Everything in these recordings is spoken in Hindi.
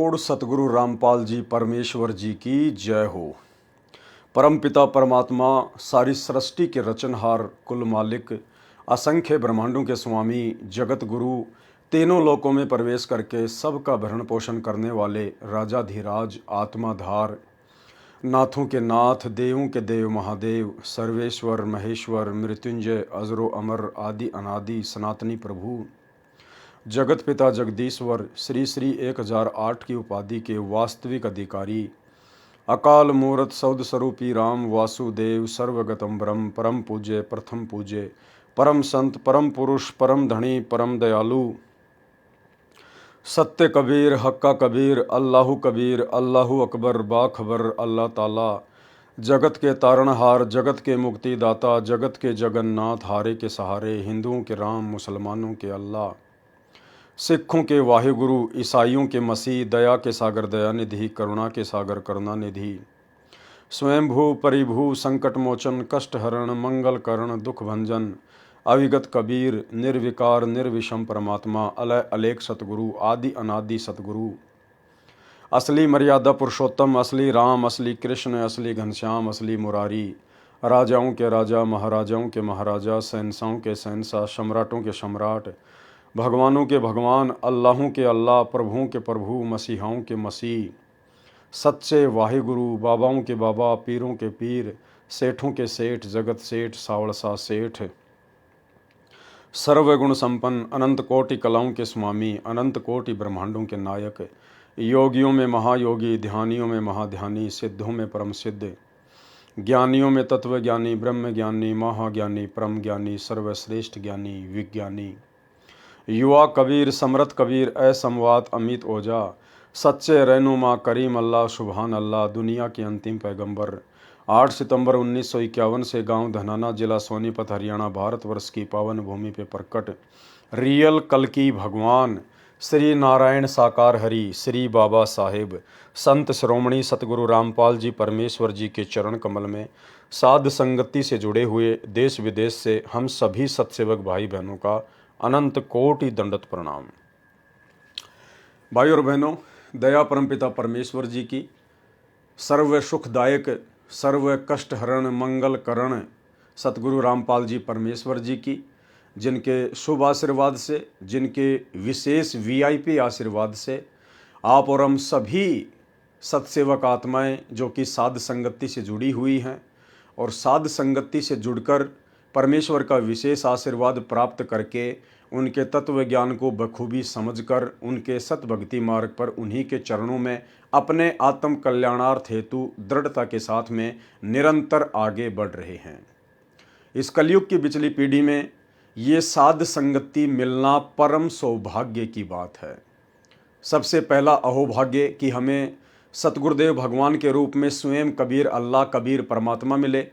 करोड़ सतगुरु रामपाल जी परमेश्वर जी की जय हो। परम पिता परमात्मा, सारी सृष्टि के रचनहार, कुल मालिक, असंख्य ब्रह्मांडों के स्वामी, जगत गुरु, तीनों लोकों में प्रवेश करके सबका भरण पोषण करने वाले राजाधिराज, आत्माधार, नाथों के नाथ, देवों के देव महादेव, सर्वेश्वर महेश्वर, मृत्युंजय, अजरो अमर, आदि अनादि, सनातनी प्रभु, जगत पिता जगदीश्वर, श्री श्री 1008 की उपाधि के वास्तविक अधिकारी, अकाल मूर्त सौद स्वरूपी राम वासुदेव, सर्वगतम ब्रह्म, परम पूज्य, प्रथम पूज्य, परम संत, परम पुरुष, परम धनी, परम दयालु, सत्य कबीर, हक्का कबीर, अल्लाहु कबीर, अल्लाहु अकबर, बाखबर, अल्लाह ताला, जगत के तारणहार, जगत के मुक्तिदाता, जगत के जगन्नाथ, हारे के सहारे, हिंदुओं के राम, मुसलमानों के अल्लाह, सिखों के वाहिगुरु, ईसाइयों के मसीह, दया के सागर दयानिधि, करुणा के सागर करुणानिधि, स्वयंभू परिभू, संकट मोचन, कष्ट हरण, मंगल करण, दुख भंजन, अविगत कबीर, निर्विकार निर्विषम परमात्मा, अलय अलेख सतगुरु, आदि अनादि सतगुरु, असली मर्यादा पुरुषोत्तम, असली राम, असली कृष्ण, असली घनश्याम, असली मुरारी, राजाओं के राजा, महाराजाओं के महाराजा, शहंशाहों के शहंशाह, सम्राटों के सम्राट, भगवानों के भगवान, अल्लाहों के अल्लाह, प्रभुओं के प्रभु, मसीहाओं के मसीह, सच्चे वाहिगुरु, बाबाओं के बाबा, पीरों के पीर, सेठों के सेठ, जगत सेठ, सावड़सा सेठ, सर्वगुण संपन्न, अनंत कोटि कलाओं के स्वामी, अनंत कोटि ब्रह्मांडों के नायक, योगियों में महायोगी, ध्यानियों में महाध्यानी, सिद्धों में परम सिद्ध, ज्ञानियों में तत्वज्ञानी, ब्रह्म ज्ञानी, महाज्ञानी, परम ज्ञानी, सर्वश्रेष्ठ ज्ञानी, विज्ञानी, युवा कबीर, समरथ कबीर, असमवात अमित ओझा, सच्चे रहनुमा, करीम अल्लाह, सुबहान अल्लाह, दुनिया के अंतिम पैगंबर, 8 सितंबर 1951 से गांव धनाना, जिला सोनीपत, हरियाणा, भारतवर्ष की पावन भूमि पे प्रकट रियल कल्कि भगवान श्री नारायण साकार हरि, श्री बाबा साहेब संत श्रोमणी सतगुरु रामपाल जी परमेश्वर जी के चरण कमल में साध संगति से जुड़े हुए देश विदेश से हम सभी सत्सेवक भाई बहनों का अनंत कोटि दंडत प्रणाम। भाई और बहनों, दया परमपिता परमेश्वर जी की, सर्व सुखदायक, सर्व कष्ट हरण, मंगल करण सतगुरु रामपाल जी परमेश्वर जी की, जिनके शुभ आशीर्वाद से, जिनके विशेष वीआईपी आशीर्वाद से आप और हम सभी सत्सेवक आत्माएं जो कि साध संगति से जुड़ी हुई हैं और साध संगति से जुड़कर परमेश्वर का विशेष आशीर्वाद प्राप्त करके उनके तत्व ज्ञान को बखूबी समझकर उनके सतभक्ति मार्ग पर उन्हीं के चरणों में अपने आत्म कल्याणार्थ हेतु दृढ़ता के साथ में निरंतर आगे बढ़ रहे हैं। इस कलयुग की पिछली पीढ़ी में ये साध संगति मिलना परम सौभाग्य की बात है। सबसे पहला अहोभाग्य कि हमें सतगुरुदेव भगवान के रूप में स्वयं कबीर अल्लाह, कबीर परमात्मा मिले,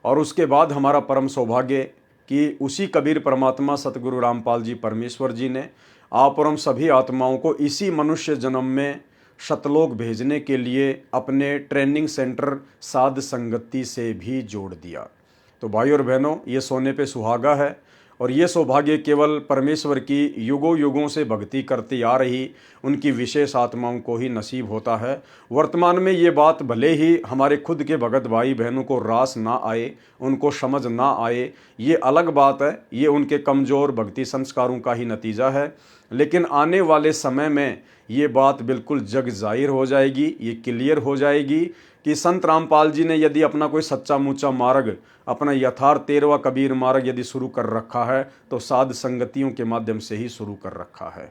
और उसके बाद हमारा परम सौभाग्य कि उसी कबीर परमात्मा सतगुरु रामपाल जी परमेश्वर जी ने आप और हम सभी आत्माओं को इसी मनुष्य जन्म में शतलोक भेजने के लिए अपने ट्रेनिंग सेंटर साध संगति से भी जोड़ दिया। तो भाई और बहनों, ये सोने पे सुहागा है और ये सौभाग्य केवल परमेश्वर की युगों युगों से भक्ति करती आ रही उनकी विशेष आत्माओं को ही नसीब होता है। वर्तमान में ये बात भले ही हमारे खुद के भगत भाई बहनों को रास ना आए, उनको समझ ना आए, ये अलग बात है, ये उनके कमज़ोर भक्ति संस्कारों का ही नतीजा है। लेकिन आने वाले समय में ये बात बिल्कुल जग जाहिर हो जाएगी, ये क्लियर हो जाएगी कि संत रामपाल जी ने यदि अपना कोई सच्चा मुच्चा मार्ग, अपना यथार्थ 13वां कबीर मार्ग यदि शुरू कर रखा है तो साध संगतियों के माध्यम से ही शुरू कर रखा है।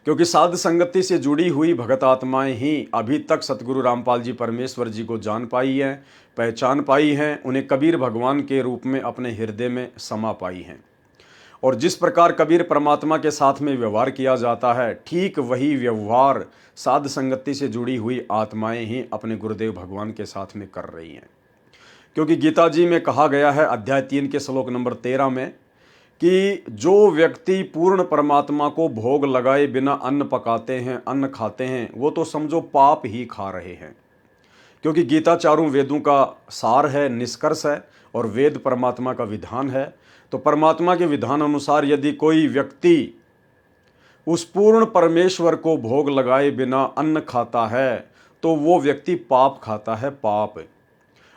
क्योंकि साध संगति से जुड़ी हुई भगत आत्माएं ही अभी तक सतगुरु रामपाल जी परमेश्वर जी को जान पाई हैं, पहचान पाई हैं, उन्हें कबीर भगवान के रूप में अपने हृदय में समा पाई हैं। और जिस प्रकार कबीर परमात्मा के साथ में व्यवहार किया जाता है, ठीक वही व्यवहार साध संगति से जुड़ी हुई आत्माएं ही अपने गुरुदेव भगवान के साथ में कर रही हैं। क्योंकि गीता जी में कहा गया है अध्याय 3 के श्लोक नंबर 13 में कि जो व्यक्ति पूर्ण परमात्मा को भोग लगाए बिना अन्न पकाते हैं, अन्न खाते हैं, वो तो समझो पाप ही खा रहे हैं। क्योंकि गीता चारों वेदों का सार है, निष्कर्ष है, और वेद परमात्मा का विधान है। तो परमात्मा के विधान अनुसार यदि कोई व्यक्ति उस पूर्ण परमेश्वर को भोग लगाए बिना अन्न खाता है तो वो व्यक्ति पाप खाता है, पाप।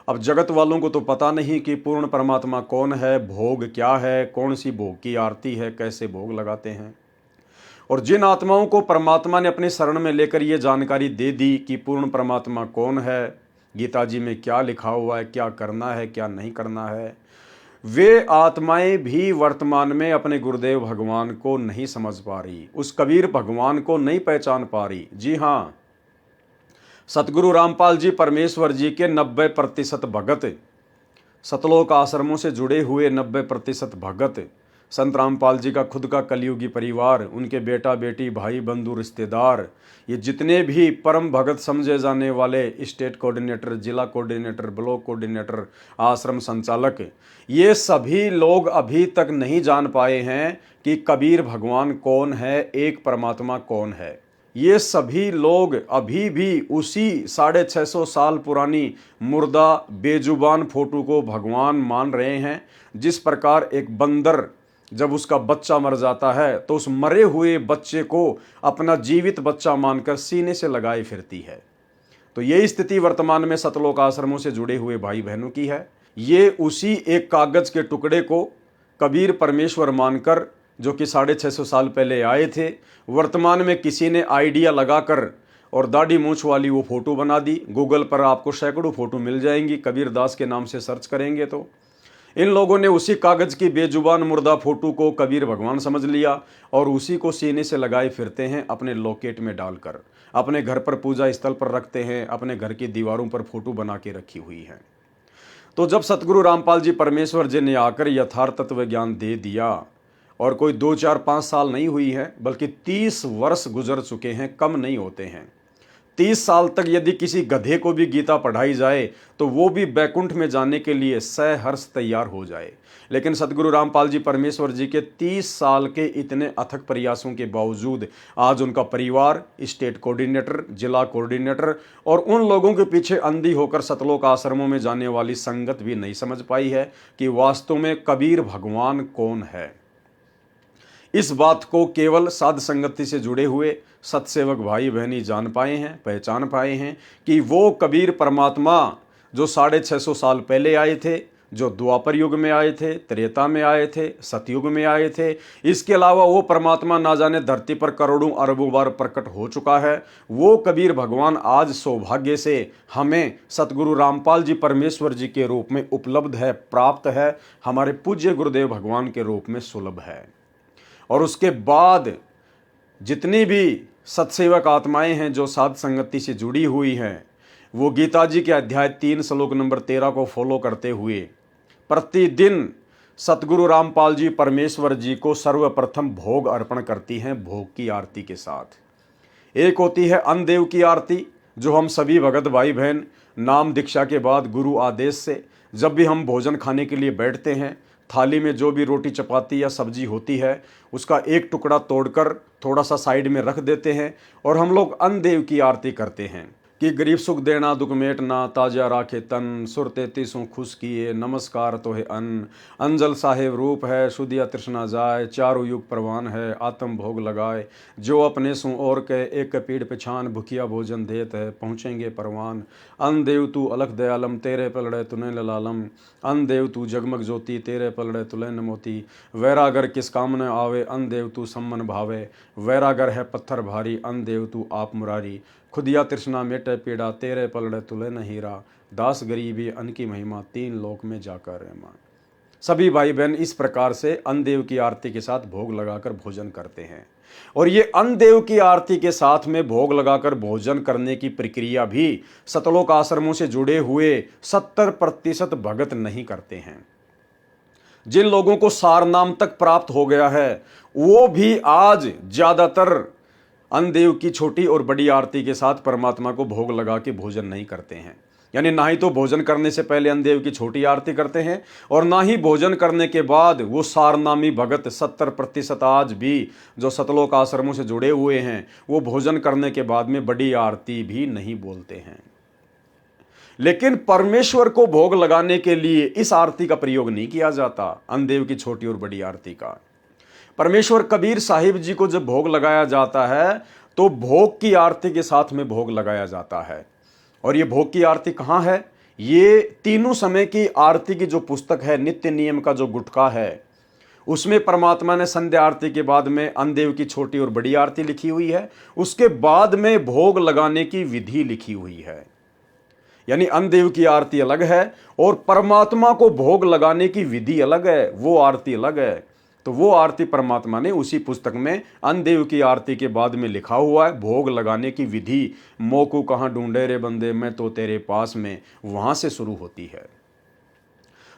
अब जगत वालों को तो पता नहीं कि पूर्ण परमात्मा कौन है, भोग क्या है, कौन सी भोग की आरती है, कैसे भोग लगाते हैं। और जिन आत्माओं को परमात्मा ने अपने शरण में लेकर ये जानकारी दे दी कि पूर्ण परमात्मा कौन है, गीता जी में क्या लिखा हुआ है, क्या करना है, क्या नहीं करना है, वे आत्माएं भी वर्तमान में अपने गुरुदेव भगवान को नहीं समझ पा रही, उस कबीर भगवान को नहीं पहचान पा रही। जी हाँ, सतगुरु रामपाल जी परमेश्वर जी के 90% भगत, सतलोक आश्रमों से जुड़े हुए 90% भगत, संत रामपाल जी का खुद का कलयुगी परिवार, उनके बेटा बेटी, भाई बंधु, रिश्तेदार, ये जितने भी परम भगत समझे जाने वाले स्टेट कोऑर्डिनेटर, जिला कोऑर्डिनेटर, ब्लॉक कोऑर्डिनेटर, आश्रम संचालक, ये सभी लोग अभी तक नहीं जान पाए हैं कि कबीर भगवान कौन है, एक परमात्मा कौन है। ये सभी लोग अभी भी उसी 650 साल पुरानी मुर्दा बेजुबान फोटो को भगवान मान रहे हैं। जिस प्रकार एक बंदर जब उसका बच्चा मर जाता है तो उस मरे हुए बच्चे को अपना जीवित बच्चा मानकर सीने से लगाए फिरती है, तो ये स्थिति वर्तमान में सतलोक आश्रमों से जुड़े हुए भाई बहनों की है। ये उसी एक कागज के टुकड़े को कबीर परमेश्वर मानकर, जो कि 650 साल पहले आए थे, वर्तमान में किसी ने आइडिया लगाकर और दाढ़ी मूछ वाली वो फोटो बना दी। गूगल पर आपको सैकड़ों फोटो मिल जाएंगी, कबीर दास के नाम से सर्च करेंगे तो। इन लोगों ने उसी कागज की बेजुबान मुर्दा फोटो को कबीर भगवान समझ लिया और उसी को सीने से लगाए फिरते हैं, अपने लॉकेट में डालकर अपने घर पर पूजा स्थल पर रखते हैं, अपने घर की दीवारों पर फोटो बना के रखी हुई है। तो जब सतगुरु रामपाल जी परमेश्वर जी ने आकर यथार्थ तत्व ज्ञान दे दिया, और कोई 2 4 5 साल नहीं हुई है, बल्कि 30 वर्ष गुजर चुके हैं, कम नहीं होते हैं। 30 साल तक यदि किसी गधे को भी गीता पढ़ाई जाए तो वो भी बैकुंठ में जाने के लिए सहर्ष तैयार हो जाए। लेकिन सतगुरु रामपाल जी परमेश्वर जी के 30 साल के इतने अथक प्रयासों के बावजूद आज उनका परिवार, स्टेट कोऑर्डिनेटर, जिला कोऑर्डिनेटर और उन लोगों के पीछे अंधी होकर सतलोक आश्रमों में जाने वाली संगत भी नहीं समझ पाई है कि वास्तव में कबीर भगवान कौन है। इस बात को केवल साध संगति से जुड़े हुए सत्सेवक भाई बहनी जान पाए हैं, पहचान पाए हैं कि वो कबीर परमात्मा जो 650 साल पहले आए थे, जो द्वापर युग में आए थे, त्रेता में आए थे, सतयुग में आए थे, इसके अलावा वो परमात्मा ना जाने धरती पर करोड़ों अरबों बार प्रकट हो चुका है। वो कबीर भगवान आज सौभाग्य से हमें सतगुरु रामपाल जी परमेश्वर जी के रूप में उपलब्ध है, प्राप्त है, हमारे पूज्य गुरुदेव भगवान के रूप में सुलभ है। और उसके बाद जितनी भी सत्सेवक आत्माएं हैं जो साध संगति से जुड़ी हुई हैं, वो गीता जी के अध्याय 3 श्लोक नंबर 13 को फॉलो करते हुए प्रतिदिन सतगुरु रामपाल जी परमेश्वर जी को सर्वप्रथम भोग अर्पण करती हैं, भोग की आरती के साथ। एक होती है अन्नदेव की आरती, जो हम सभी भगत भाई बहन नाम दीक्षा के बाद गुरु आदेश से जब भी हम भोजन खाने के लिए बैठते हैं, थाली में जो भी रोटी चपाती या सब्जी होती है उसका एक टुकड़ा तोड़कर थोड़ा सा साइड में रख देते हैं और हम लोग अन्नदेव की आरती करते हैं कि गरीब सुख देना दुख मेटना, ताजा राखे तन, सुर 33 खुश किए, नमस्कार तो है अन्न, अंजल साहेब रूप है, शुद्धिया तृष्णा जाए, चारों युग प्रवान है, आत्म भोग लगाए, जो अपने सु और के एक पीड़ पिछान, भुखिया भोजन देत है, पहुँचेंगे परवान। अन्न देव तू अलख दयालम, तेरे पलड़े तुने ललालम, अन्न देव तू जगमग ज्योति, तेरे पलड़े तुले न मोती, वैरागर किस काम न आवे, अन्न देव तू सम्मन भावे, वैरागर है पत्थर भारी, अन्न देव तू आप मुरारी, खुदिया तृष्णा मेटे पीड़ा, तेरे पलड़े तुले न हीरा, दास गरीबी अन्न की महिमा, 3 लोक में जाकर रहमान। सभी भाई बहन इस प्रकार से अन्नदेव की आरती के साथ भोग लगाकर भोजन करते हैं। और ये अन्नदेव की आरती के साथ में भोग लगाकर भोजन करने की प्रक्रिया भी सतलोक आश्रमों से जुड़े हुए 70% भगत नहीं करते हैं। जिन लोगों को सारनाम तक प्राप्त हो गया है वो भी आज ज्यादातर अन्नदेव की छोटी और बड़ी आरती के साथ परमात्मा को भोग लगा के भोजन नहीं करते हैं। यानी ना ही तो भोजन करने से पहले अन्नदेव की छोटी आरती करते हैं और ना ही भोजन करने के बाद वो सारनामी भगत 70% आज भी जो सतलोक आश्रमों से जुड़े हुए हैं वो भोजन करने के बाद में बड़ी आरती भी नहीं बोलते हैं। लेकिन परमेश्वर को भोग लगाने के लिए इस आरती का प्रयोग नहीं किया जाता, अन्नदेव की छोटी और बड़ी आरती का। परमेश्वर कबीर साहिब जी को जब भोग लगाया जाता है तो भोग की आरती के साथ में भोग लगाया जाता है। और ये भोग की आरती कहाँ है? ये तीनों समय की आरती की जो पुस्तक है, नित्य नियम का जो गुटका है, उसमें परमात्मा ने संध्या आरती के बाद में अन्नदेव की छोटी और बड़ी आरती लिखी हुई है। उसके बाद में भोग लगाने की विधि लिखी हुई है। यानी अन्नदेव की आरती अलग है और परमात्मा को भोग लगाने की विधि अलग है, वो आरती अलग है। तो वो आरती परमात्मा ने उसी पुस्तक में अन्नदेव की आरती के बाद में लिखा हुआ है। भोग लगाने की विधि मोकू कहाँ ढूंढे रे बंदे, मैं तो तेरे पास में, वहां से शुरू होती है।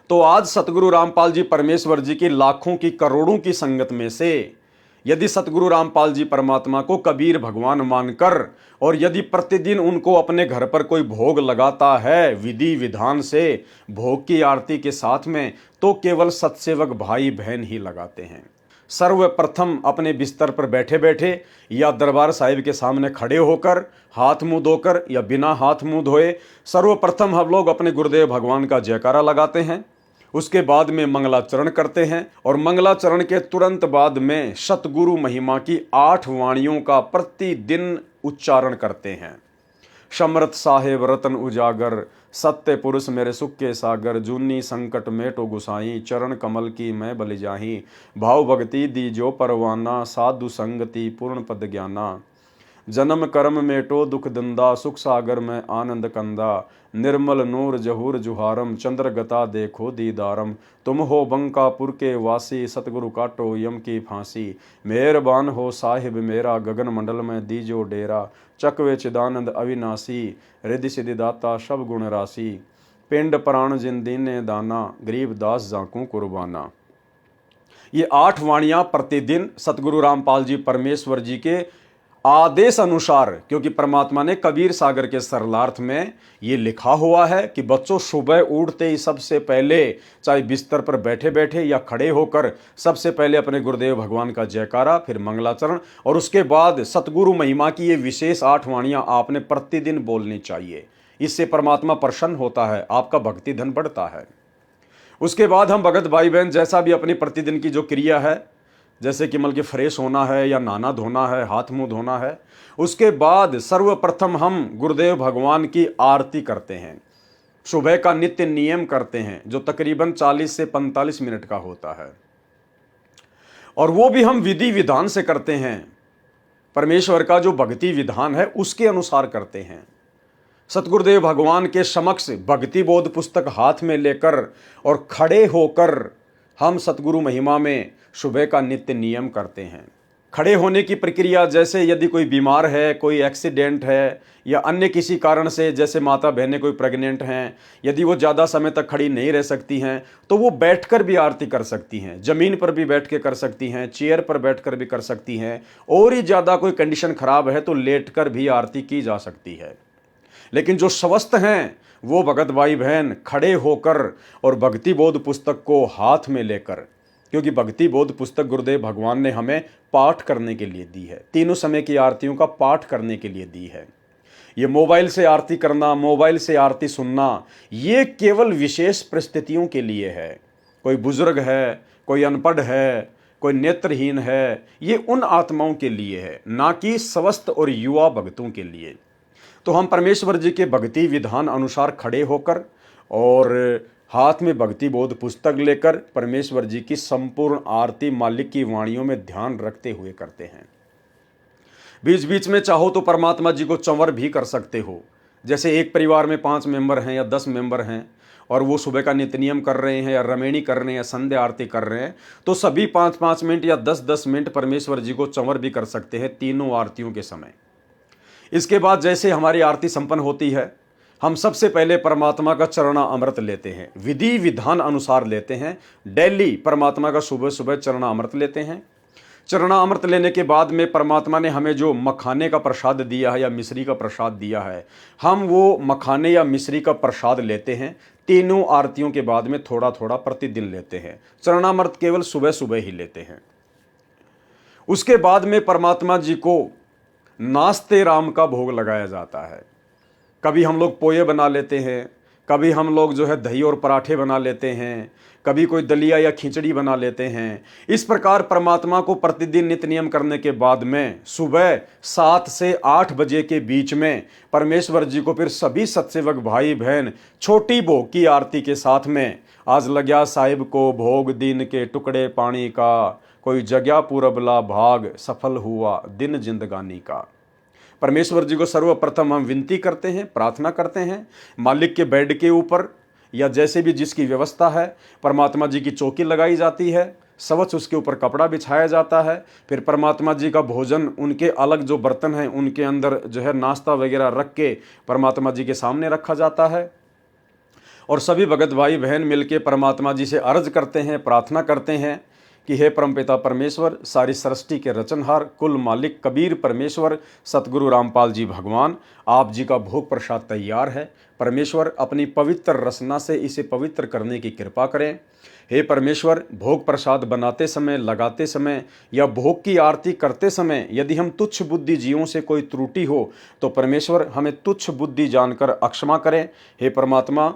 तो आज सतगुरु रामपाल जी परमेश्वर जी की लाखों की करोड़ों की संगत में से यदि सतगुरु रामपाल जी परमात्मा को कबीर भगवान मानकर और यदि प्रतिदिन उनको अपने घर पर कोई भोग लगाता है विधि विधान से, भोग की आरती के साथ में, तो केवल सत्सेवक भाई बहन ही लगाते हैं। सर्वप्रथम अपने बिस्तर पर बैठे बैठे या दरबार साहिब के सामने खड़े होकर, हाथ मुंह धोकर या बिना हाथ मुंह धोए, सर्वप्रथम हम लोग अपने गुरुदेव भगवान का जयकारा लगाते हैं। उसके बाद में मंगलाचरण करते हैं और मंगलाचरण के तुरंत बाद में सतगुरु महिमा की 8 वाणियों का प्रतिदिन उच्चारण करते हैं। समर्थ साहेब रतन उजागर, सत्य पुरुष मेरे सुख के सागर, जूनी संकट मेटो गुसाई, चरण कमल की मैं बलि जाही, भाव भक्ति दी जो परवाना, साधु संगति पूर्ण पद ज्ञाना, जन्म कर्म मेटो दुख दंदा, सुख सागर में आनंद कंदा, निर्मल नूर जहूर जुहारम, चंद्र गता देखो दीदारम, तुम हो बंकापुर के वासी, सतगुरु काटो यम की फांसी, मेहरबान हो साहिब मेरा, गगन मंडल में दीजो डेरा, चकवे चिदानंद अविनाशी, रिद्धि सिद्धि दाता सब गुण राशि, पिंड प्राण जिन दीने दाना, गरीब दास जाकू कुर्बाना। ये 8 वाणियां प्रतिदिन सतगुरु रामपाल जी परमेश्वर जी के आदेश अनुसार, क्योंकि परमात्मा ने कबीर सागर के सरलार्थ में ये लिखा हुआ है कि बच्चों सुबह उठते ही सबसे पहले, चाहे बिस्तर पर बैठे बैठे या खड़े होकर, सबसे पहले अपने गुरुदेव भगवान का जयकारा, फिर मंगलाचरण और उसके बाद सतगुरु महिमा की ये विशेष 8 वाणियां आपने प्रतिदिन बोलनी चाहिए। इससे परमात्मा प्रसन्न होता है, आपका भक्ति धन बढ़ता है। उसके बाद हम भगत भाई बहन जैसा भी अपनी प्रतिदिन की जो क्रिया है, जैसे कि मतलब कि फ्रेश होना है या नहाना धोना है, हाथ मुंह धोना है, उसके बाद सर्वप्रथम हम गुरुदेव भगवान की आरती करते हैं। सुबह का नित्य नियम करते हैं जो तकरीबन 40 से 45 मिनट का होता है और वो भी हम विधि विधान से करते हैं। परमेश्वर का जो भक्ति विधान है उसके अनुसार करते हैं। सतगुरुदेव भगवान के समक्ष भक्ति बोध पुस्तक हाथ में लेकर और खड़े होकर हम सतगुरु महिमा में सुबह का नित्य नियम करते हैं। खड़े होने की प्रक्रिया, जैसे यदि कोई बीमार है, कोई एक्सीडेंट है या अन्य किसी कारण से, जैसे माता बहनें कोई प्रेग्नेंट हैं, यदि वो ज़्यादा समय तक खड़ी नहीं रह सकती हैं तो वो बैठकर भी आरती कर सकती हैं, ज़मीन पर भी बैठ के कर सकती हैं, चेयर पर बैठकर भी कर सकती हैं, और ही ज़्यादा कोई कंडीशन खराब है तो लेटकर भी आरती की जा सकती है। लेकिन जो स्वस्थ हैं वो भगत भाई बहन खड़े होकर और भक्ति बोध पुस्तक को हाथ में लेकर, क्योंकि भक्ति बोध पुस्तक गुरुदेव भगवान ने हमें पाठ करने के लिए दी है, तीनों समय की आरतियों का पाठ करने के लिए दी है। ये मोबाइल से आरती करना, मोबाइल से आरती सुनना, ये केवल विशेष परिस्थितियों के लिए है। कोई बुजुर्ग है, कोई अनपढ़ है, कोई नेत्रहीन है, ये उन आत्माओं के लिए है, ना कि स्वस्थ और युवा भक्तों के लिए। तो हम परमेश्वर जी के भक्ति विधान अनुसार खड़े होकर और हाथ में भक्ति बोध पुस्तक लेकर परमेश्वर जी की संपूर्ण आरती मालिक की वाणियों में ध्यान रखते हुए करते हैं। बीच बीच में चाहो तो परमात्मा जी को चंवर भी कर सकते हो। जैसे एक परिवार में 5 मेंबर हैं या 10 मेंबर हैं और वो सुबह का नित्य नियम कर रहे हैं या रमेणी कर रहे हैं या संध्या आरती कर रहे हैं, तो सभी 5-5 मिनट या 10-10 मिनट परमेश्वर जी को चंवर भी कर सकते हैं तीनों आरतियों के समय। इसके बाद जैसे हमारी आरती संपन्न होती है, हम सबसे पहले परमात्मा का चरणा अमृत लेते हैं, विधि विधान अनुसार लेते हैं। डेली परमात्मा का सुबह सुबह चरणा अमृत लेते हैं। चरणा अमृत लेने के बाद में परमात्मा ने हमें जो मखाने का प्रसाद दिया है या मिश्री का प्रसाद दिया है, हम वो मखाने या मिश्री का प्रसाद लेते हैं। तीनों आरतियों के बाद में थोड़ा थोड़ा प्रतिदिन लेते हैं। चरणामृत केवल सुबह सुबह ही लेते हैं। उसके बाद में परमात्मा जी को नाश्ते राम का भोग लगाया जाता है। कभी हम लोग पोहे बना लेते हैं, कभी हम लोग जो है दही और पराठे बना लेते हैं, कभी कोई दलिया या खिचड़ी बना लेते हैं। इस प्रकार परमात्मा को प्रतिदिन नित्य नियम करने के बाद में सुबह 7 से 8 बजे के बीच में परमेश्वर जी को फिर सभी सत्सेवक भाई बहन छोटी भोग की आरती के साथ में आज लग्या साहिब को भोग दिन के टुकड़े पानी का, कोई जगह पूरबला भाग सफल हुआ दिन जिंदगानी का। परमेश्वर जी को सर्वप्रथम हम विनती करते हैं, प्रार्थना करते हैं, मालिक के बेड के ऊपर या जैसे भी जिसकी व्यवस्था है परमात्मा जी की चौकी लगाई जाती है, सवच उसके ऊपर कपड़ा बिछाया जाता है। फिर परमात्मा जी का भोजन उनके अलग जो बर्तन हैं उनके अंदर जो है नाश्ता वगैरह रख के परमात्मा जी के सामने रखा जाता है और सभी भगत भाई बहन मिलके परमात्मा जी से अर्ज करते हैं, प्रार्थना करते हैं कि हे परमपिता परमेश्वर, सारी सृष्टि के रचनहार, कुल मालिक कबीर परमेश्वर सतगुरु रामपाल जी भगवान, आप जी का भोग प्रसाद तैयार है। परमेश्वर अपनी पवित्र रसना से इसे पवित्र करने की कृपा करें। हे परमेश्वर, भोग प्रसाद बनाते समय, लगाते समय या भोग की आरती करते समय यदि हम तुच्छ बुद्धि जीवों से कोई त्रुटि हो तो परमेश्वर हमें तुच्छ बुद्धि जानकर अक्षमा करें। हे परमात्मा,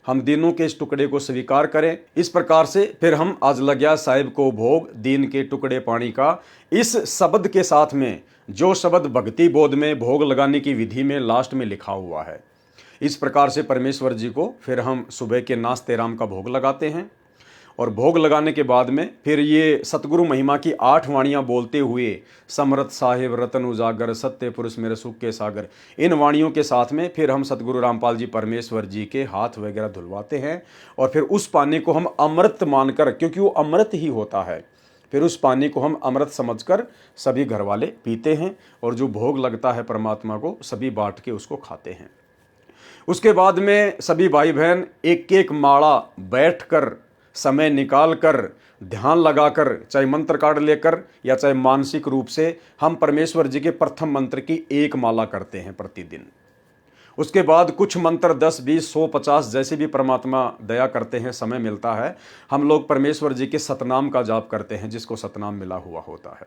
हम दिनों के इस टुकड़े को स्वीकार करें। इस प्रकार से फिर हम आज लग्या साहिब को भोग दीन के टुकड़े पानी का इस शब्द के साथ में, जो शब्द भक्ति बोध में भोग लगाने की विधि में लास्ट में लिखा हुआ है, इस प्रकार से परमेश्वर जी को फिर हम सुबह के नाश्ते राम का भोग लगाते हैं। और भोग लगाने के बाद में फिर ये सतगुरु महिमा की 8 वाणियाँ बोलते हुए, समरथ साहिब रतन उजागर सत्य पुरुष मेरे सुख के सागर, इन वाणियों के साथ में फिर हम सतगुरु रामपाल जी परमेश्वर जी के हाथ वगैरह धुलवाते हैं और फिर उस पानी को हम अमृत मानकर, क्योंकि वो अमृत ही होता है, फिर उस पानी को हम अमृत समझकर सभी घर वाले पीते हैं और जो भोग लगता है परमात्मा को सभी बांट के उसको खाते हैं। उसके बाद में सभी भाई बहन एक एक माला बैठकर समय निकाल कर ध्यान लगाकर, चाहे मंत्र कार्ड लेकर या चाहे मानसिक रूप से, हम परमेश्वर जी के प्रथम मंत्र की एक माला करते हैं प्रतिदिन। उसके बाद कुछ मंत्र 10, 20, 100, 50 जैसे भी परमात्मा दया करते हैं, समय मिलता है, हम लोग परमेश्वर जी के सतनाम का जाप करते हैं, जिसको सतनाम मिला हुआ होता है।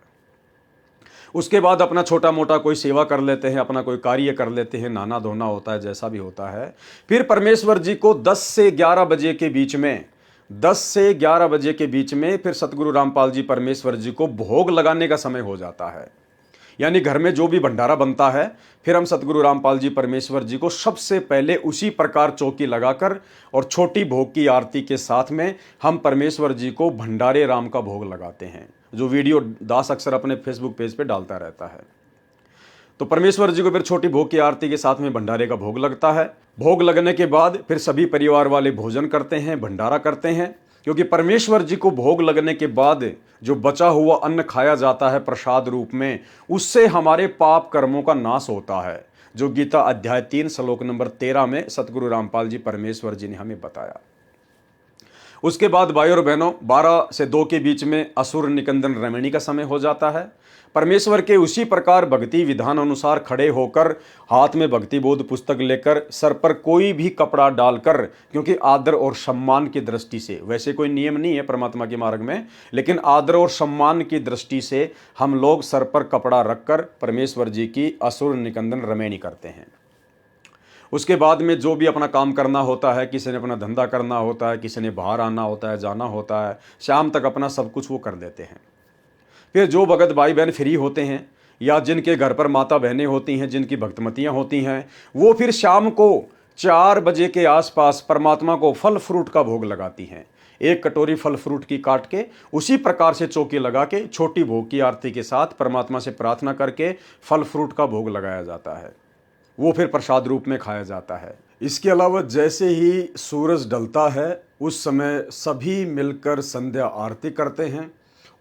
उसके बाद अपना छोटा मोटा कोई सेवा कर लेते हैं, अपना कोई कार्य कर लेते हैं, नहाना धोना होता है, जैसा भी होता है। फिर परमेश्वर जी को 10 से 11 बजे के बीच में, 10 से 11 बजे के बीच में फिर सतगुरु रामपाल जी परमेश्वर जी को भोग लगाने का समय हो जाता है। यानी घर में जो भी भंडारा बनता है फिर हम सतगुरु रामपाल जी परमेश्वर जी को सबसे पहले उसी प्रकार चौकी लगाकर और छोटी भोग की आरती के साथ में हम परमेश्वर जी को भंडारे राम का भोग लगाते हैं, जो वीडियो दास अक्सर अपने फेसबुक पेज पे डालता रहता है। तो परमेश्वर जी को फिर छोटी भोग की आरती के साथ में भंडारे का भोग लगता है। भोग लगने के बाद फिर सभी परिवार वाले भोजन करते हैं, भंडारा करते हैं, क्योंकि परमेश्वर जी को भोग लगने के बाद जो बचा हुआ अन्न खाया जाता है प्रसाद रूप में, उससे हमारे पाप कर्मों का नाश होता है, जो गीता अध्याय 3 श्लोक नंबर 13 में सतगुरु रामपाल जी परमेश्वर जी ने हमें बताया। उसके बाद भाई और बहनों 12 से 2 के बीच में असुर निकंदन रमणी का समय हो जाता है। परमेश्वर के उसी प्रकार भक्ति विधान अनुसार खड़े होकर, हाथ में भक्ति बोध पुस्तक लेकर, सर पर कोई भी कपड़ा डालकर, क्योंकि आदर और सम्मान की दृष्टि से, वैसे कोई नियम नहीं है परमात्मा के मार्ग में, लेकिन आदर और सम्मान की दृष्टि से हम लोग सर पर कपड़ा रखकर परमेश्वर जी की असुर निकंदन रमणी करते हैं। उसके बाद में जो भी अपना काम करना होता है, किसी ने अपना धंधा करना होता है, किसी ने बाहर आना होता है, जाना होता है, शाम तक अपना सब कुछ वो कर देते हैं। फिर जो भगत भाई बहन फ्री होते हैं या जिनके घर पर माता बहनें होती हैं, जिनकी भक्तमतियाँ होती हैं, वो फिर शाम को 4 बजे के आसपास परमात्मा को फल फ्रूट का भोग लगाती हैं। एक कटोरी फल फ्रूट की काट के उसी प्रकार से चौकी लगा के छोटी भोग की आरती के साथ परमात्मा से प्रार्थना करके फल फ्रूट का भोग लगाया जाता है, वो फिर प्रसाद रूप में खाया जाता है। इसके अलावा जैसे ही सूरज ढलता है उस समय सभी मिलकर संध्या आरती करते हैं।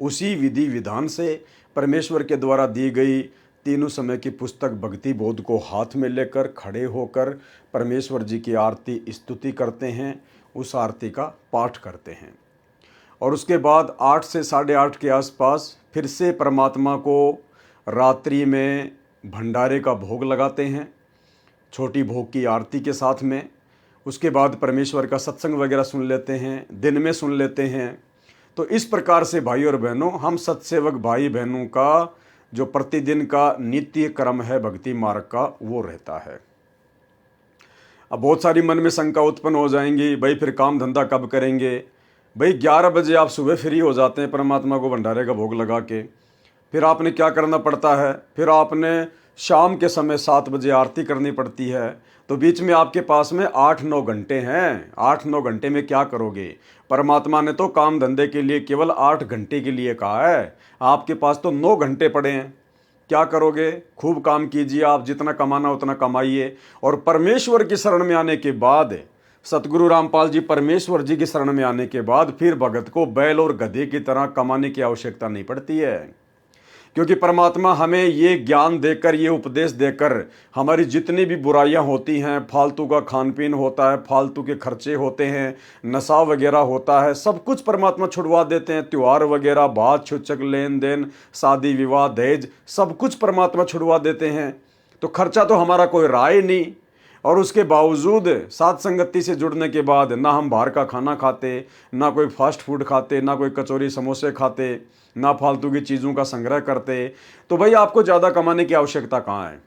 उसी विधि विधान से परमेश्वर के द्वारा दी गई तीनों समय की पुस्तक भक्ति बोध को हाथ में लेकर खड़े होकर परमेश्वर जी की आरती स्तुति करते हैं, उस आरती का पाठ करते हैं। और उसके बाद 8 से 8:30 के आसपास फिर से परमात्मा को रात्रि में भंडारे का भोग लगाते हैं, छोटी भोग की आरती के साथ में। उसके बाद परमेश्वर का सत्संग वगैरह सुन लेते हैं, दिन में सुन लेते हैं। तो इस प्रकार से भाई और बहनों, हम सत्सेवक भाई बहनों का जो प्रतिदिन का नित्य क्रम है भक्ति मार्ग का, वो रहता है। अब बहुत सारी मन में शंका उत्पन्न हो जाएंगी, भाई फिर काम धंधा कब करेंगे। भाई 11 बजे आप सुबह फ्री हो जाते हैं परमात्मा को भंडारे का भोग लगा के, फिर आपने क्या करना पड़ता है, फिर आपने शाम के समय 7 बजे आरती करनी पड़ती है। तो बीच में आपके पास में 8-9 घंटे हैं। 8-9 घंटे में क्या करोगे? परमात्मा ने तो काम धंधे के लिए केवल 8 घंटे के लिए कहा है, आपके पास तो 9 घंटे पड़े हैं। क्या करोगे? खूब काम कीजिए, आप जितना कमाना उतना कमाइए। और परमेश्वर की शरण में आने के बाद, सतगुरु रामपाल जी परमेश्वर जी की शरण में आने के बाद फिर भगत को बैल और गधे की तरह कमाने की आवश्यकता नहीं पड़ती है, क्योंकि परमात्मा हमें ये ज्ञान देकर, ये उपदेश देकर, हमारी जितनी भी बुराइयां होती हैं, फालतू का खान पीन होता है, फालतू के खर्चे होते हैं, नशा वगैरह होता है, सब कुछ परमात्मा छुड़वा देते हैं। त्यौहार वगैरह, बात छुचक, लेन देन, शादी विवाह, दहेज, सब कुछ परमात्मा छुड़वा देते हैं। तो खर्चा तो हमारा कोई राय नहीं। और उसके बावजूद साथ संगति से जुड़ने के बाद ना हम बाहर का खाना खाते, ना कोई फास्ट फूड खाते, ना कोई कचौरी समोसे खाते, ना फालतू की चीज़ों का संग्रह करते। तो भाई आपको ज़्यादा कमाने की आवश्यकता कहाँ है?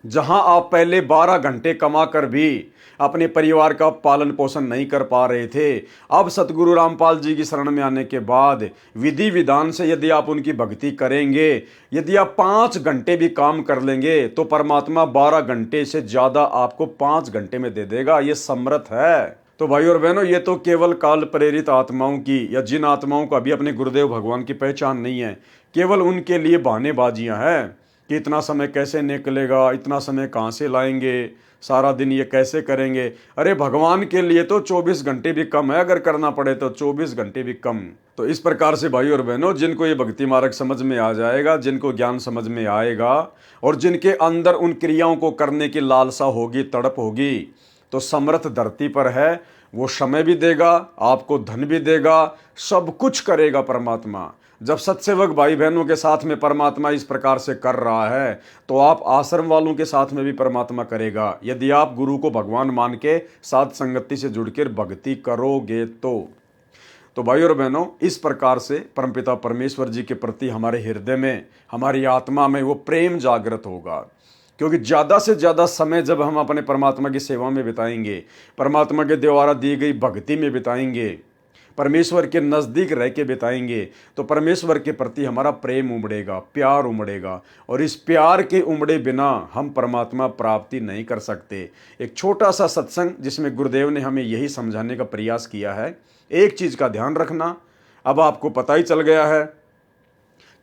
जहां आप पहले 12 घंटे कमा कर भी अपने परिवार का पालन पोषण नहीं कर पा रहे थे, अब सतगुरु रामपाल जी की शरण में आने के बाद विधि विधान से यदि आप उनकी भक्ति करेंगे, यदि आप 5 घंटे भी काम कर लेंगे, तो परमात्मा 12 घंटे से ज़्यादा आपको 5 घंटे में दे देगा। ये समर्थ है। तो भाई और बहनों, ये तो केवल काल प्रेरित आत्माओं की या जिन आत्माओं को अभी अपने गुरुदेव भगवान की पहचान नहीं है, केवल उनके लिए बहानेबाजियां हैं कि इतना समय कैसे निकलेगा, इतना समय कहाँ से लाएंगे, सारा दिन ये कैसे करेंगे। अरे भगवान के लिए तो 24 घंटे भी कम है, अगर करना पड़े तो 24 घंटे भी कम। तो इस प्रकार से भाई और बहनों, जिनको ये भक्ति मार्ग समझ में आ जाएगा, जिनको ज्ञान समझ में आएगा और जिनके अंदर उन क्रियाओं को करने की लालसा होगी, तड़प होगी, तो समर्थ धरती पर है। वो समय भी देगा, आपको धन भी देगा, सब कुछ करेगा परमात्मा। जब सत्सेवक भाई बहनों के साथ में परमात्मा इस प्रकार से कर रहा है, तो आप आश्रम वालों के साथ में भी परमात्मा करेगा, यदि आप गुरु को भगवान मान के साथ संगति से जुड़कर भक्ति करोगे तो भाई और बहनों, इस प्रकार से परमपिता परमेश्वर जी के प्रति हमारे हृदय में, हमारी आत्मा में वो प्रेम जागृत होगा। क्योंकि ज़्यादा से ज़्यादा समय जब हम अपने परमात्मा की सेवा में बिताएंगे, परमात्मा के द्वारा दी गई भक्ति में बिताएंगे, परमेश्वर के नज़दीक रह के बिताएंगे, तो परमेश्वर के प्रति हमारा प्रेम उमड़ेगा, प्यार उमड़ेगा। और इस प्यार के उमड़े बिना हम परमात्मा प्राप्ति नहीं कर सकते। एक छोटा सा सत्संग जिसमें गुरुदेव ने हमें यही समझाने का प्रयास किया है। एक चीज़ का ध्यान रखना, अब आपको पता ही चल गया है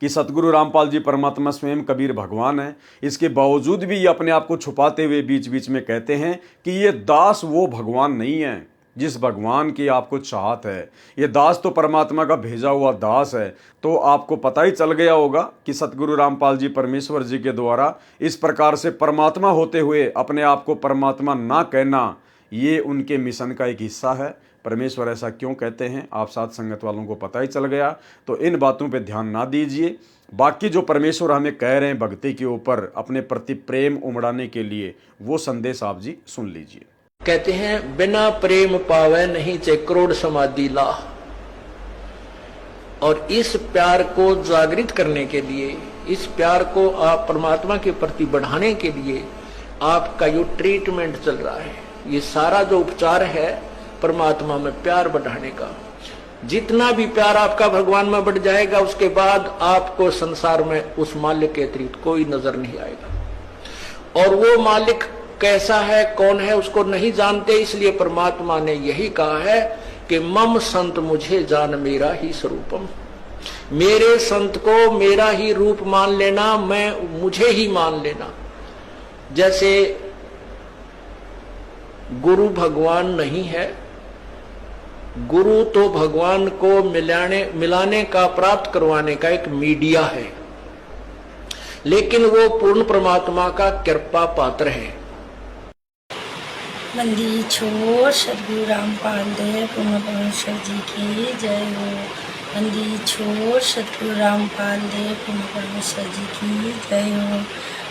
कि सतगुरु रामपाल जी परमात्मा स्वयं कबीर भगवान है। इसके बावजूद भी ये अपने आप को छुपाते हुए बीच बीच में कहते हैं कि ये दास वो भगवान नहीं है जिस भगवान की आपको चाहत है। ये दास तो परमात्मा का भेजा हुआ दास है। तो आपको पता ही चल गया होगा कि सतगुरु रामपाल जी परमेश्वर जी के द्वारा इस प्रकार से परमात्मा होते हुए अपने आप को परमात्मा ना कहना, ये उनके मिशन का एक हिस्सा है। परमेश्वर ऐसा क्यों कहते हैं, आप साथ संगत वालों को पता ही चल गया। तो इन बातों पे ध्यान ना दीजिए। बाकी जो परमेश्वर हमें कह रहे हैं भक्ति के ऊपर अपने प्रति प्रेम उमड़ाने के लिए, वो संदेश आप जी सुन लीजिए। कहते हैं, बिना प्रेम पावे नहीं चे करोड़ समाधि ला। और इस प्यार को जागृत करने के लिए, इस प्यार को आप परमात्मा के प्रति बढ़ाने के लिए आपका जो ट्रीटमेंट चल रहा है, ये सारा जो उपचार है परमात्मा में प्यार बढ़ाने का। जितना भी प्यार आपका भगवान में बढ़ जाएगा, उसके बाद आपको संसार में उस मालिक के अतिरिक्त कोई नजर नहीं आएगा। और वो मालिक कैसा है, कौन है, उसको नहीं जानते। इसलिए परमात्मा ने यही कहा है कि मम संत मुझे जान मेरा ही स्वरूपम। मेरे संत को मेरा ही रूप मान लेना, मुझे ही मान लेना। जैसे गुरु भगवान नहीं है, गुरु तो भगवान को मिलाने का, प्राप्त करवाने का एक मीडिया है, लेकिन वो पूर्ण परमात्मा का कृपा पात्र है। बंदी छोड़ सतगुरु रामपाल देव परमेश्वर जी की जय हो। बंदी छोड़ सतगुरु रामपाल देव परमेश्वर जी की जय हो।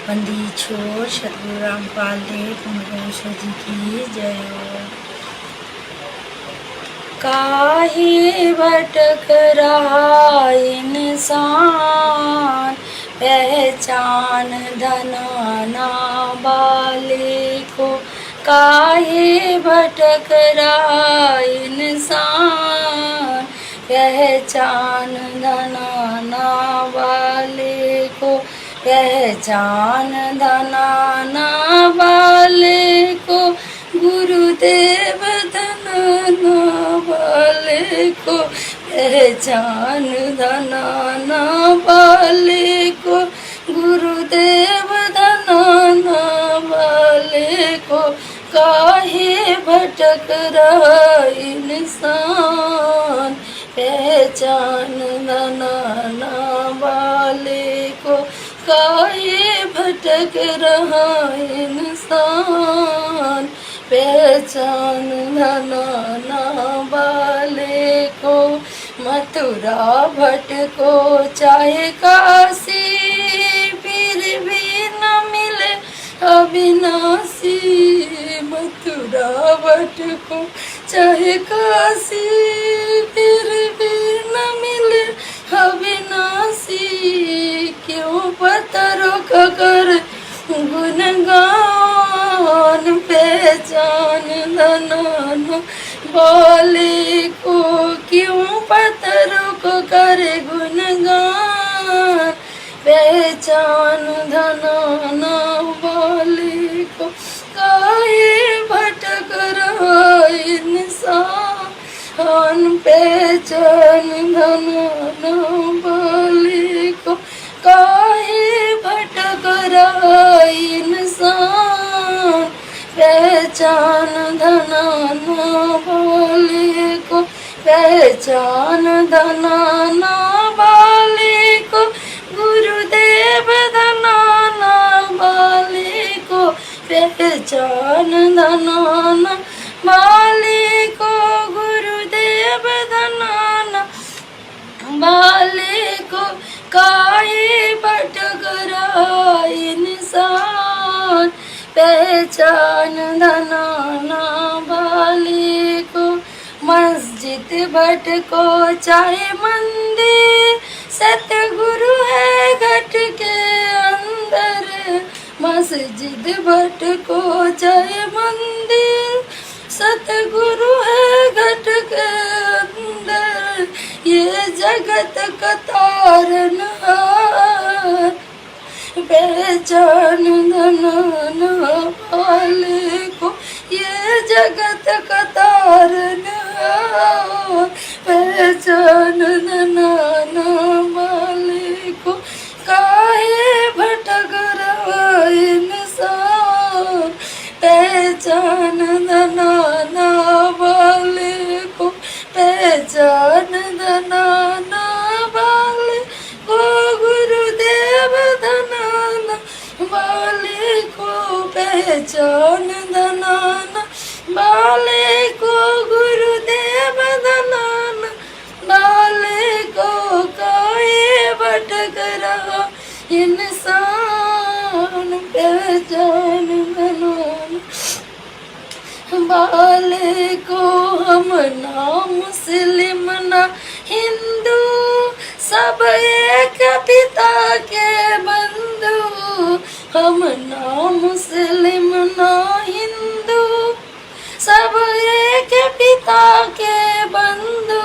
बंदी छोड़ सतगुरु रामपाल देव परमेश्वर जी की जय हो। काहे भटक रहा इंसान, पहचान धनाना वाले को काहे भटक रहा इंसान, पहचान धनाना वाले को, पहचान धनाना वाले को, गुरुदेव धनाना वाले को, पहचान धनाना वाले को, गुरुदेव धनाना वाले को, काहे भटक रहा इंसान, पहचान धनाना वाले को, काहे भटक रहा इंसान, पहचान धनाना वाले को। मथुरा भटको चाहे काशी, फिर भी न मिले अविनाशी, मथुरा भटको चाहे काशी, फिर भी न मिले अविनाशी, क्यों पत्थरों का कर गुणगान, पहचान धनाना वाले को, क्यों पत्थरों को करे गुणगान, पहचान धनाना वाले को, काहे भटक रहा इंसान, पहचान धनाना वाले को, काहे भटक रहा इंसान, पहचान धनाना वाले को, पहचान धनाना वाले को, गुरुदेव धनाना वाले को, पहचान धनाना वाले को, गुरुदेव धनाना वाले को, काहे भटक रहा इंसान, पहचान धनाना वाले को। मस्जिद भटको चाहे मंदिर, सतगुरु है घट के अंदर, मस्जिद भटको चाहे मंदिर, सतगुरु है घट के अंदर, ये जगत का तारनहार, पहचान धनाना वाले को, ये जगत का तारनहार, पहचान धनाना वाले को, काहे भटक रहा इंसान, पहचान धनाना वाले को, पहचान धनाना वाले को, गुरुदेव धनाना वाले को, पहचान धनाना वाले को, गुरुदेव धनाना वाले को, काहे भटक रहा इंसान, पहचान धनाना वाले को। हम ना मुस्लिम ना हिंदू, सब एक पिता के बंधु, हम ना मुस्लिम ना हिंदू, सब एक पिता के बंधु,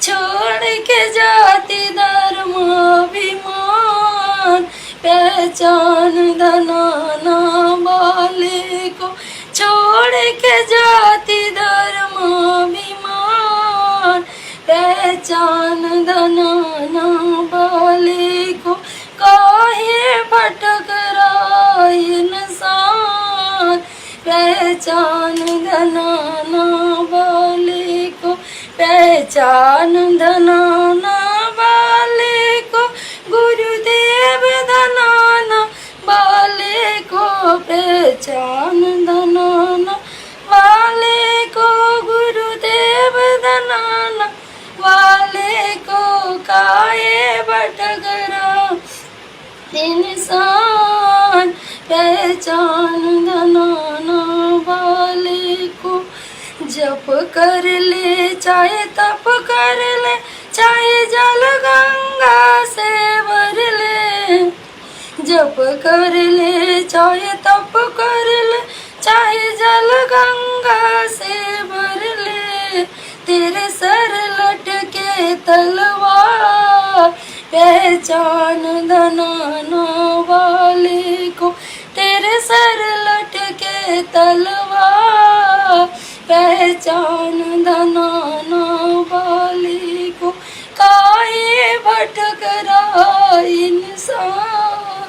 छोड़ के जाति धर्म अभिमान, पहचान धनाना वाले को, छोड़ के जाति धर्म अभिमान, पहचान धनाना वाले को, काहे भटक रहा इंसान, पहचान धनाना वाले को, पहचान धनाना वाले को, गुरुदेव धनाना वाले को, पहचान धनाना वाले को, गुरुदेव धनाना वाले को, काहे भटक रहा इंसान, पहचान धनाना वाले को। जप कर ले चाहे तप कर ले, चाहे जल गंगा से भर ले, जप कर ले चाहे तप कर ले, चाहे जल गंगा से भर ले, तेरे सर लटके तलवार, पहचान धनाना वाले को, तेरे सर लटके तलवार, पहचान धनाना वाले को। काहे भटक रहा इंसान,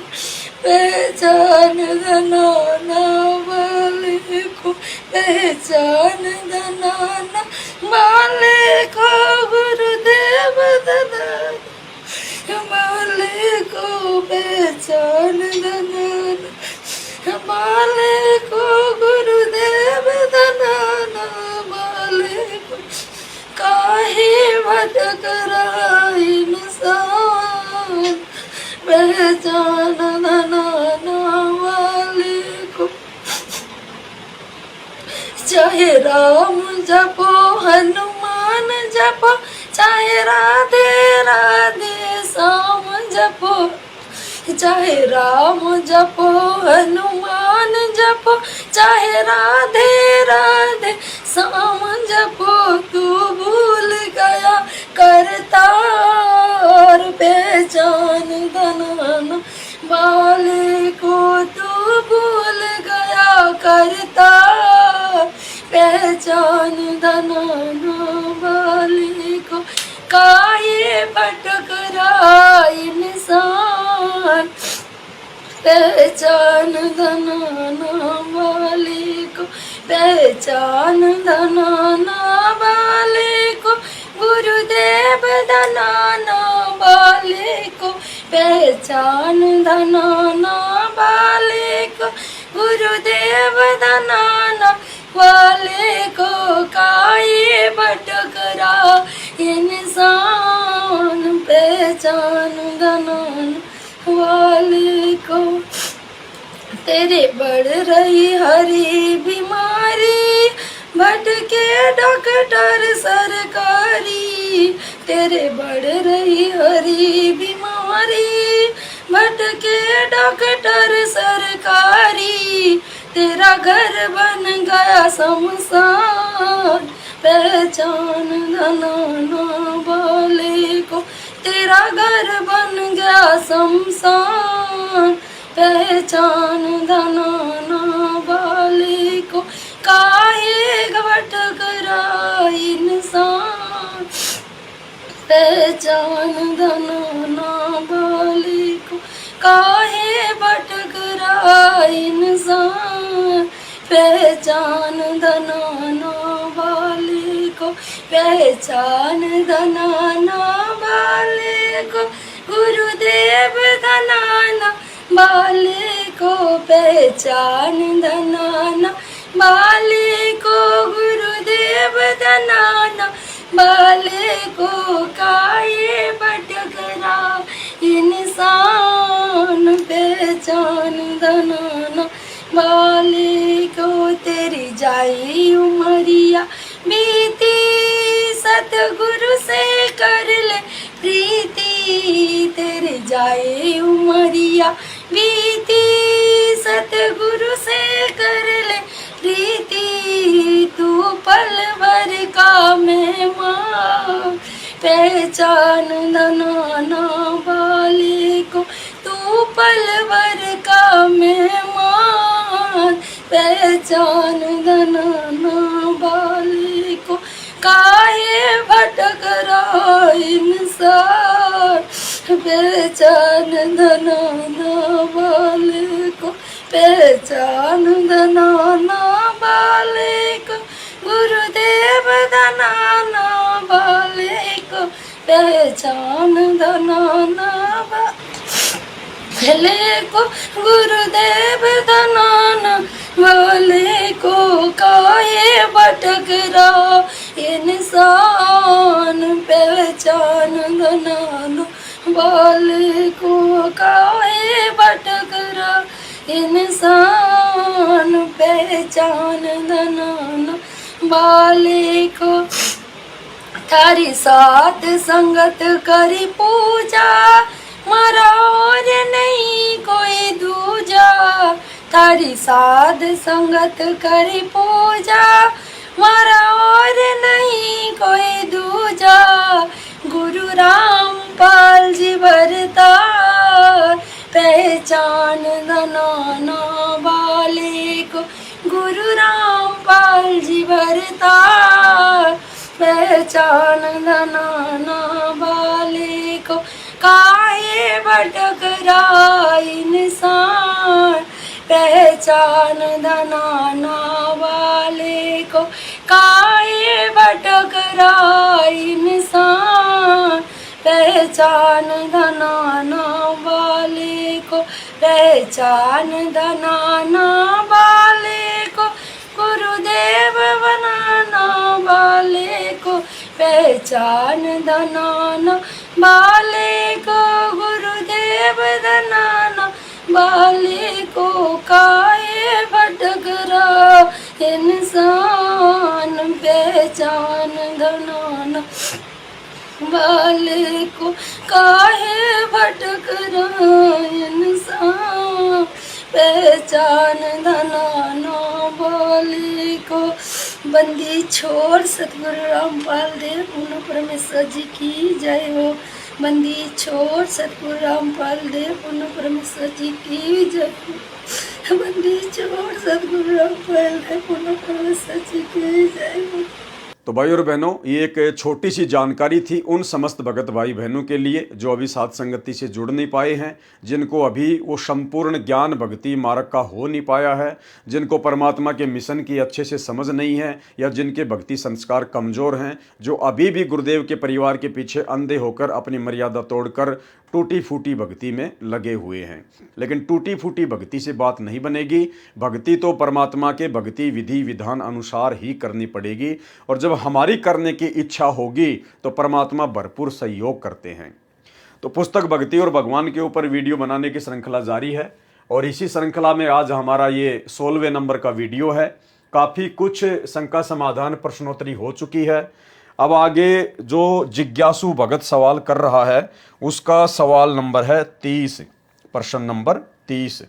पहचान धनाना वाले को, पहचान धनाना वाले को। गुरुदेव धनाना वाले को, पहचान धनाना वाले को। गुरुदेव धनाना वाले को। काहे भटक रहा इंसान, पहचान धनाना वाले को। चाहे राम जपो हनुमान जपो, चाहे राधे राधे श्याम जपो, चाहे राम जपो हनुमान जपो, चाहे राधे राधे श्याम जपो। तू भूल गया करतार, पहचान धनाना वाले को। तू भूल गया करतार, पहचान धनाना वाले को। काहे भटक रहा इंसान, पहचान धनाना वाले को, पहचान धनाना वाले को। गुरुदेव धनाना वाले को, पहचान धनाना वाले को। गुरुदेव धनाना वाले को। काहे भटक रहा इंसान, पहचान धनाना वाले को। तेरे बढ़ रही हरी बीमारी, भटके डॉक्टर सरकारी, तेरे बढ़ रही हरी बीमारी, भटके डॉक्टर सरकारी। तेरा घर बन गया शमशान, पहचान धनाना वाले को। तेरा घर बन गया शमशान, पहचान धनाना वाले को। काहे भटक रहा इंसान, पहचान धनाना वाले को। काहे भटक रहा इंसान, पहचान धनाना वाले को, पहचान धनाना वाले को। गुरुदेव धनाना वाले को, पहचान धनाना वाले को। गुरुदेव धनाना वाले को। काहे भटक रहा इंसान, पहचान धनाना वाले को। तेरी जाई उमरिया बीती, सतगुरु से कर ले प्रीति। तेरी जाई उमरिया बीती, सतगुरु से कर ले प्रीति। तू पल भर का मेहमान, पहचान धनाना वाले को। तू पल भर का मेहमान, पहचान धनाना वाले को। काहे भटक रहा इंसान, पहचान धनाना वाले को, पहचान धनाना वाले को। गुरुदेव धनाना वाले को, पहचान धनाना वाले को। गुरुदेव धनाना वाले को। काहे भटक रहा इंसान, पहचान धनाना वाले को। काहे भटक रहा इंसान, पहचान धनाना वाले को। थारी साथ संगत करी पूजा, मारा और नहीं कोई दूजा। तारी साध संगत करी पूजा, मारा और नहीं कोई दूजा। गुरु रामपाल जी बरतार, पहचान दनाना वाले को। गुरु रामपाल जी बरतार, पहचान दनाना वाले को। काहे भटक रहा इंसान, पहचान दनाना वाले को। काहे भटक रहा इंसान, पहचान दनाना वाले को। पहचान दनाना वाले को, गुरुदेव बनाना वाले को। पहचान दनाना वाले को, गुरुदेव बनाना वाले को। काहे भटक रहा इंसान, पहचान दनाना वाले को। काहे भटक रहा इंसान, पहचान दनाना वाले को। बंदी छोड़ सतगुरु रामपाल देव पूर्ण परमेश्वर जी की जय हो। बंदी छोड़ सतगुरु रामपाल देव पूर्ण परमेश्वर जी की जय हो। बंदी छोड़ सतगुरु रामपाल देव पूर्ण परमेश्वर जी की जय हो। तो भाई और बहनों, ये एक छोटी सी जानकारी थी उन समस्त भगत भाई बहनों के लिए जो अभी साध संगति से जुड़ नहीं पाए हैं, जिनको अभी वो संपूर्ण ज्ञान भक्ति मार्ग का हो नहीं पाया है, जिनको परमात्मा के मिशन की अच्छे से समझ नहीं है, या जिनके भक्ति संस्कार कमज़ोर हैं, जो अभी भी गुरुदेव के परिवार के पीछे अंधे होकर अपनी मर्यादा तोड़कर टूटी फूटी भक्ति में लगे हुए हैं। लेकिन टूटी फूटी भक्ति से बात नहीं बनेगी। भक्ति तो परमात्मा के भक्ति विधि विधान अनुसार ही करनी पड़ेगी, और जब हमारी करने की इच्छा होगी तो परमात्मा भरपूर सहयोग करते हैं। तो पुस्तक भक्ति और भगवान के ऊपर वीडियो बनाने की श्रृंखला जारी है, और इसी श्रृंखला में आज हमारा ये 16वें नंबर का वीडियो है। काफ़ी कुछ शंका समाधान प्रश्नोत्तरी हो चुकी है। अब आगे जो जिज्ञासु भगत सवाल कर रहा है उसका सवाल नंबर है 30, प्रश्न नंबर 30।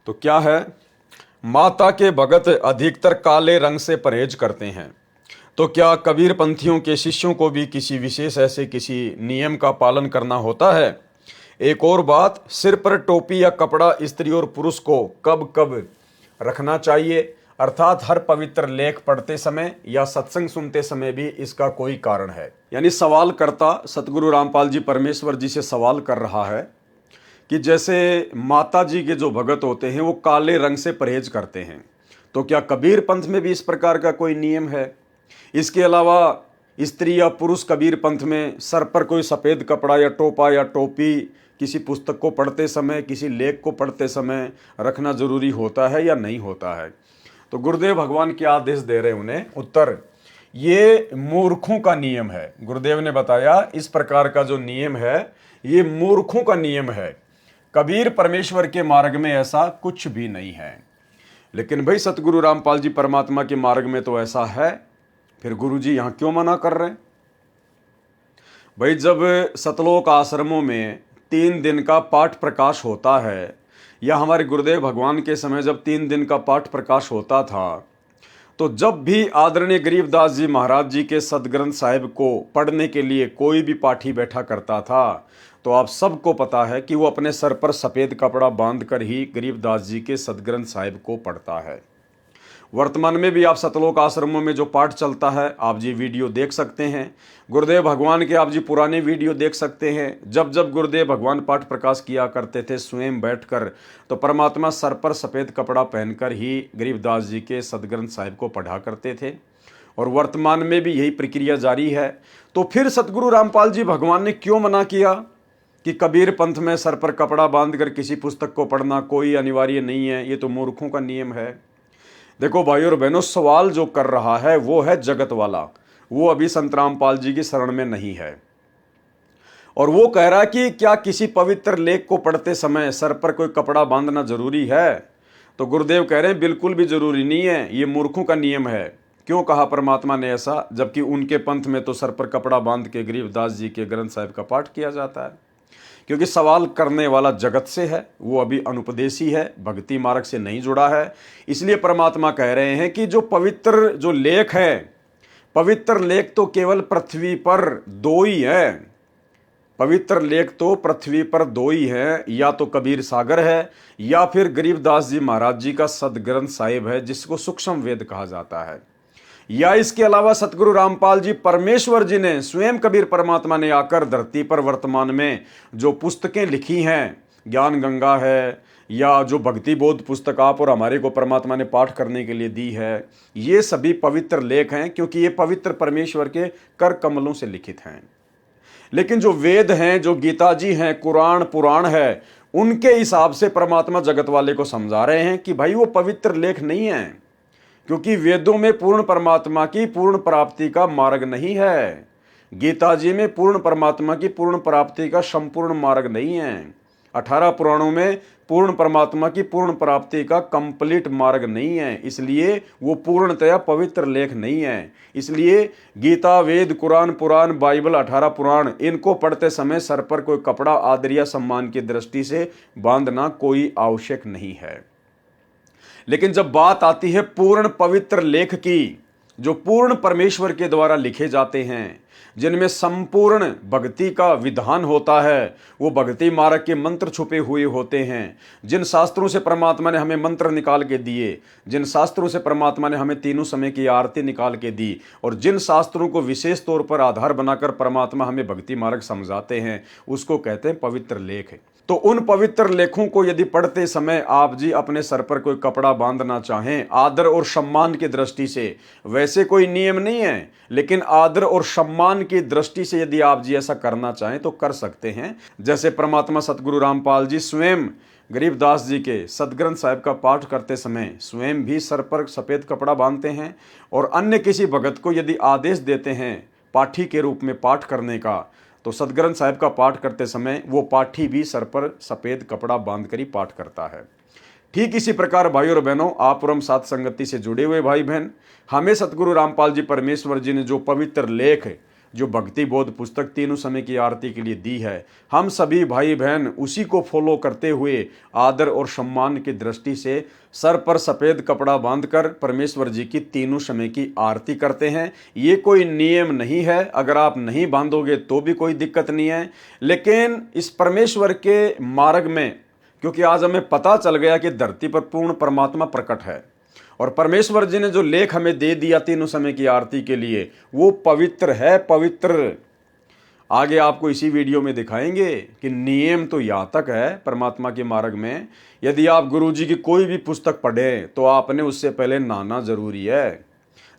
तो क्या है? माता के भगत अधिकतर काले रंग से परहेज करते हैं, तो क्या कबीर पंथियों के शिष्यों को भी किसी विशेष ऐसे किसी नियम का पालन करना होता है? एक और बात, सिर पर टोपी या कपड़ा स्त्री और पुरुष को कब कब रखना चाहिए, अर्थात हर पवित्र लेख पढ़ते समय या सत्संग सुनते समय भी इसका कोई कारण है? यानी सवाल करता सतगुरु रामपाल जी परमेश्वर जी से सवाल कर रहा है कि जैसे माता जी के जो भगत होते हैं वो काले रंग से परहेज करते हैं, तो क्या कबीर पंथ में भी इस प्रकार का कोई नियम है? इसके अलावा स्त्री या पुरुष कबीर पंथ में सर पर कोई सफ़ेद कपड़ा या टोपा या टोपी किसी पुस्तक को पढ़ते समय, किसी लेख को पढ़ते समय रखना जरूरी होता है या नहीं होता है? तो गुरुदेव भगवान क्या आदेश दे रहे उन्हें? उत्तर, ये मूर्खों का नियम है। गुरुदेव ने बताया इस प्रकार का जो नियम है ये मूर्खों का नियम है। कबीर परमेश्वर के मार्ग में ऐसा कुछ भी नहीं है। लेकिन भाई सतगुरु रामपाल जी परमात्मा के मार्ग में तो ऐसा है, फिर गुरु जी यहाँ क्यों मना कर रहे हैं? भाई जब सतलोक आश्रमों में 3 दिन का पाठ प्रकाश होता है, या हमारे गुरुदेव भगवान के समय जब 3 दिन का पाठ प्रकाश होता था, तो जब भी आदरणीय गरीबदास जी महाराज जी के सदग्रंथ साहिब को पढ़ने के लिए कोई भी पाठी बैठा करता था, तो आप सबको पता है कि वो अपने सर पर सफ़ेद कपड़ा बांधकर ही गरीबदास जी के सदग्रंथ साहिब को पढ़ता है। वर्तमान में भी आप सतलोक आश्रमों में जो पाठ चलता है आप जी वीडियो देख सकते हैं। गुरुदेव भगवान के आप जी पुराने वीडियो देख सकते हैं। जब जब गुरुदेव भगवान पाठ प्रकाश किया करते थे स्वयं बैठकर, तो परमात्मा सर पर सफ़ेद कपड़ा पहनकर ही गरीबदास जी के सदग्रंथ साहिब को पढ़ा करते थे, और वर्तमान में भी यही प्रक्रिया जारी है। तो फिर सतगुरु रामपाल जी भगवान ने क्यों मना किया कि कबीर पंथ में सर पर कपड़ा बांधकर किसी पुस्तक को पढ़ना कोई अनिवार्य नहीं है, ये तो मूर्खों का नियम है? देखो भाई और बहनों, सवाल जो कर रहा है वो है जगत वाला, वो अभी संत रामपाल जी की शरण में नहीं है, और वो कह रहा है कि क्या किसी पवित्र लेख को पढ़ते समय सर पर कोई कपड़ा बांधना जरूरी है? तो गुरुदेव कह रहे हैं बिल्कुल भी जरूरी नहीं है, ये मूर्खों का नियम है। क्यों कहा परमात्मा ने ऐसा, जबकि उनके पंथ में तो सर पर कपड़ा बांध के गरीबदास जी के ग्रंथ साहिब का पाठ किया जाता है। क्योंकि सवाल करने वाला जगत से है, वो अभी अनुपदेशी है, भक्ति मार्ग से नहीं जुड़ा है। इसलिए परमात्मा कह रहे हैं कि जो पवित्र जो लेख है, पवित्र लेख तो केवल पृथ्वी पर दो ही है। पवित्र लेख तो पृथ्वी पर दो ही है, या तो कबीर सागर है या फिर गरीबदास जी महाराज जी का सदग्रंथ साहिब है, जिसको सूक्ष्म वेद कहा जाता है। या इसके अलावा सतगुरु रामपाल जी परमेश्वर जी ने स्वयं कबीर परमात्मा ने आकर धरती पर वर्तमान में जो पुस्तकें लिखी हैं, ज्ञान गंगा है या जो भक्ति बोध पुस्तक आप और हमारे को परमात्मा ने पाठ करने के लिए दी है, ये सभी पवित्र लेख हैं, क्योंकि ये पवित्र परमेश्वर के कर कमलों से लिखित हैं। लेकिन जो वेद हैं, जो गीता जी हैं, कुरान पुराण है, उनके हिसाब से परमात्मा जगत वाले को समझा रहे हैं कि भाई वो पवित्र लेख नहीं है, क्योंकि वेदों में पूर्ण परमात्मा की पूर्ण प्राप्ति का मार्ग नहीं है। गीता जी में पूर्ण परमात्मा की पूर्ण प्राप्ति का संपूर्ण मार्ग नहीं है। 18 पुराणों में पूर्ण परमात्मा की पूर्ण प्राप्ति का कंप्लीट मार्ग नहीं है, इसलिए वो पूर्णतया पवित्र लेख नहीं है। इसलिए गीता, वेद, कुरान, पुराण, बाइबल, 18 पुराण, इनको पढ़ते समय सर पर कोई कपड़ा आदर या सम्मान की दृष्टि से बांधना कोई आवश्यक नहीं है। लेकिन जब बात आती है पूर्ण पवित्र लेख की, जो पूर्ण परमेश्वर के द्वारा लिखे जाते हैं, जिनमें संपूर्ण भक्ति का विधान होता है, वो भक्ति मार्ग के मंत्र छुपे हुए होते हैं, जिन शास्त्रों से परमात्मा ने हमें मंत्र निकाल के दिए, जिन शास्त्रों से परमात्मा ने हमें तीनों समय की आरती निकाल के दी, और जिन शास्त्रों को विशेष तौर पर आधार बनाकर परमात्मा हमें भक्ति मार्ग समझाते हैं, उसको कहते हैं पवित्र लेख। तो उन पवित्र लेखों को यदि पढ़ते समय आप जी अपने सर पर कोई कपड़ा बांधना चाहें आदर और सम्मान की दृष्टि से, वैसे कोई नियम नहीं है, लेकिन आदर और सम्मान की दृष्टि से यदि आप जी ऐसा करना चाहें तो कर सकते हैं। जैसे परमात्मा सतगुरु रामपाल जी स्वयं गरीबदास जी के सदग्रंथ साहिब का पाठ करते समय स्वयं भी सर पर सफ़ेद कपड़ा बांधते हैं, और अन्य किसी भगत को यदि आदेश देते हैं पाठी के रूप में पाठ करने का, तो सदग्रंथ साहिब का पाठ करते समय वो पाठी भी सर पर सफ़ेद कपड़ा बांधकर ही पाठ करता है। ठीक इसी प्रकार भाई और बहनों, आप और हम साथ संगति से जुड़े हुए भाई बहन, हमें सतगुरु रामपाल जी परमेश्वर जी ने जो पवित्र लेख, जो भक्ति बोध पुस्तक तीनों समय की आरती के लिए दी है, हम सभी भाई बहन उसी को फॉलो करते हुए आदर और सम्मान की दृष्टि से सर पर सफ़ेद कपड़ा बांधकर परमेश्वर जी की तीनों समय की आरती करते हैं। ये कोई नियम नहीं है, अगर आप नहीं बांधोगे तो भी कोई दिक्कत नहीं है। लेकिन इस परमेश्वर के मार्ग में, क्योंकि आज हमें पता चल गया कि धरती पर पूर्ण परमात्मा प्रकट है, और परमेश्वर जी ने जो लेख हमें दे दिया तीनों समय की आरती के लिए, वो पवित्र है, पवित्र। आगे आपको इसी वीडियो में दिखाएंगे कि नियम तो यहाँ तक है परमात्मा के मार्ग में, यदि आप गुरु जी की कोई भी पुस्तक पढ़ें तो आपने उससे पहले नहाना जरूरी है।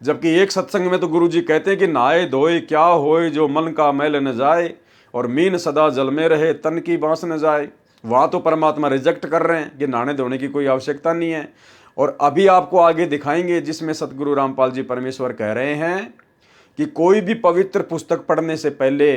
जबकि एक सत्संग में तो गुरु जी कहते हैं कि नहाए धोए क्या होए जो मन का मैल न जाए, और मीन सदा जल में रहे तन की बांस न जाए। वहाँ तो परमात्मा रिजेक्ट कर रहे हैं कि नहाने धोने की कोई आवश्यकता नहीं है। और अभी आपको आगे दिखाएंगे जिसमें सतगुरु रामपाल जी परमेश्वर कह रहे हैं कि कोई भी पवित्र पुस्तक पढ़ने से पहले